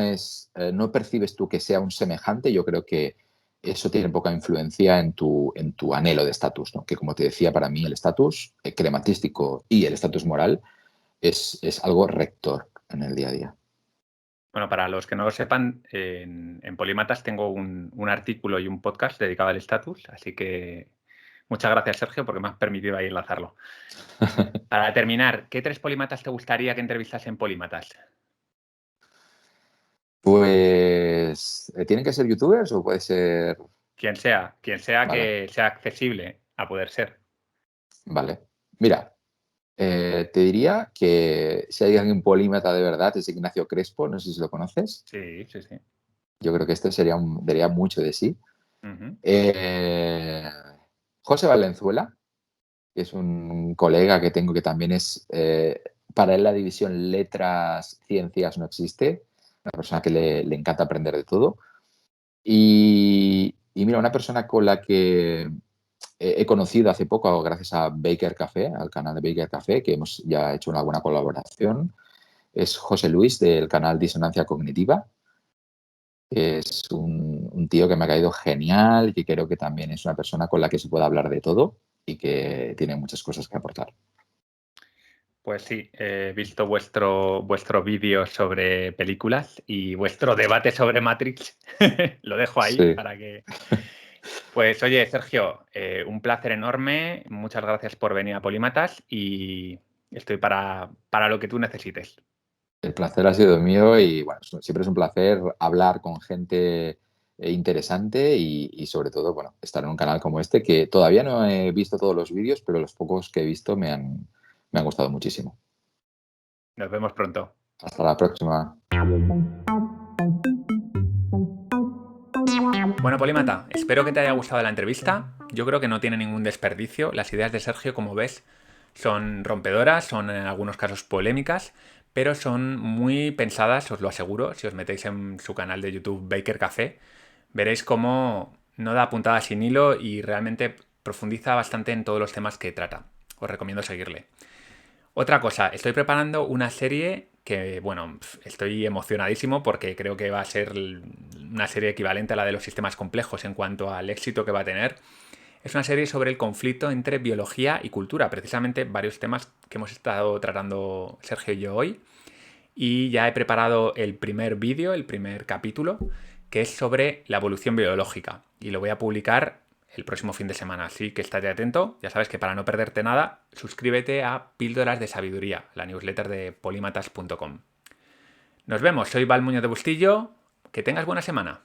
percibes tú que sea un semejante, yo creo que eso tiene poca influencia en tu anhelo de estatus, ¿no? Que como te decía, para mí el estatus crematístico y el estatus moral es algo rector en el día a día. Bueno, para los que no lo sepan, en Polímatas tengo un artículo y un podcast dedicado al estatus, así que muchas gracias, Sergio, porque me has permitido ahí enlazarlo. Para terminar, ¿qué 3 polímatas te gustaría que entrevistase en Polímatas? Pues, ¿tienen que ser youtubers o puede ser? Quien sea Vale, que sea accesible a poder ser. vale. Mira, te diría que si hay alguien polímata de verdad es Ignacio Crespo, no sé si lo conoces. Sí, sí, sí. Yo creo que este daría mucho de sí. Ujú. Eh, José Valenzuela, que es un colega que tengo que también para él la división letras, ciencias no existe, una persona que le encanta aprender de todo. Y mira, una persona con la que he conocido hace poco gracias a Baker Café, al canal de Baker Café, que hemos ya hecho una buena colaboración, es José Luis del canal Disonancia Cognitiva. Es un tío que me ha caído genial y que creo que también es una persona con la que se puede hablar de todo y que tiene muchas cosas que aportar. Pues sí, he visto vuestro vídeo sobre películas y vuestro debate sobre Matrix. Lo dejo ahí Sí, para que... Pues oye, Sergio, un placer enorme. Muchas gracias por venir a Polímatas y estoy para lo que tú necesites. el placer ha sido mío y bueno, siempre es un placer hablar con gente interesante y sobre todo, bueno, estar en un canal como este que todavía no he visto todos los vídeos, pero los pocos que he visto me han gustado muchísimo. Nos vemos pronto. Hasta la próxima. Bueno, Polímata, espero que te haya gustado la entrevista. Yo creo que no tiene ningún desperdicio. Las ideas de Sergio, como ves, son rompedoras, son en algunos casos polémicas, pero son muy pensadas, os lo aseguro. Si os metéis en su canal de YouTube Baker Café, veréis cómo no da puntada sin hilo y realmente profundiza bastante en todos los temas que trata. Os recomiendo seguirle. Otra cosa, estoy preparando una serie que, bueno, estoy emocionadísimo porque creo que va a ser una serie equivalente a la de los sistemas complejos en cuanto al éxito que va a tener. Es una serie sobre el conflicto entre biología y cultura, precisamente varios temas que hemos estado tratando Sergio y yo hoy. Y ya he preparado el primer vídeo, el primer capítulo, que es sobre la evolución biológica. Y lo voy a publicar el próximo fin de semana, así que estate atento. Ya sabes que para no perderte nada, suscríbete a Píldoras de Sabiduría, la newsletter de polímatas.com. Nos vemos, soy Val Muñoz de Bustillo, que tengas buena semana.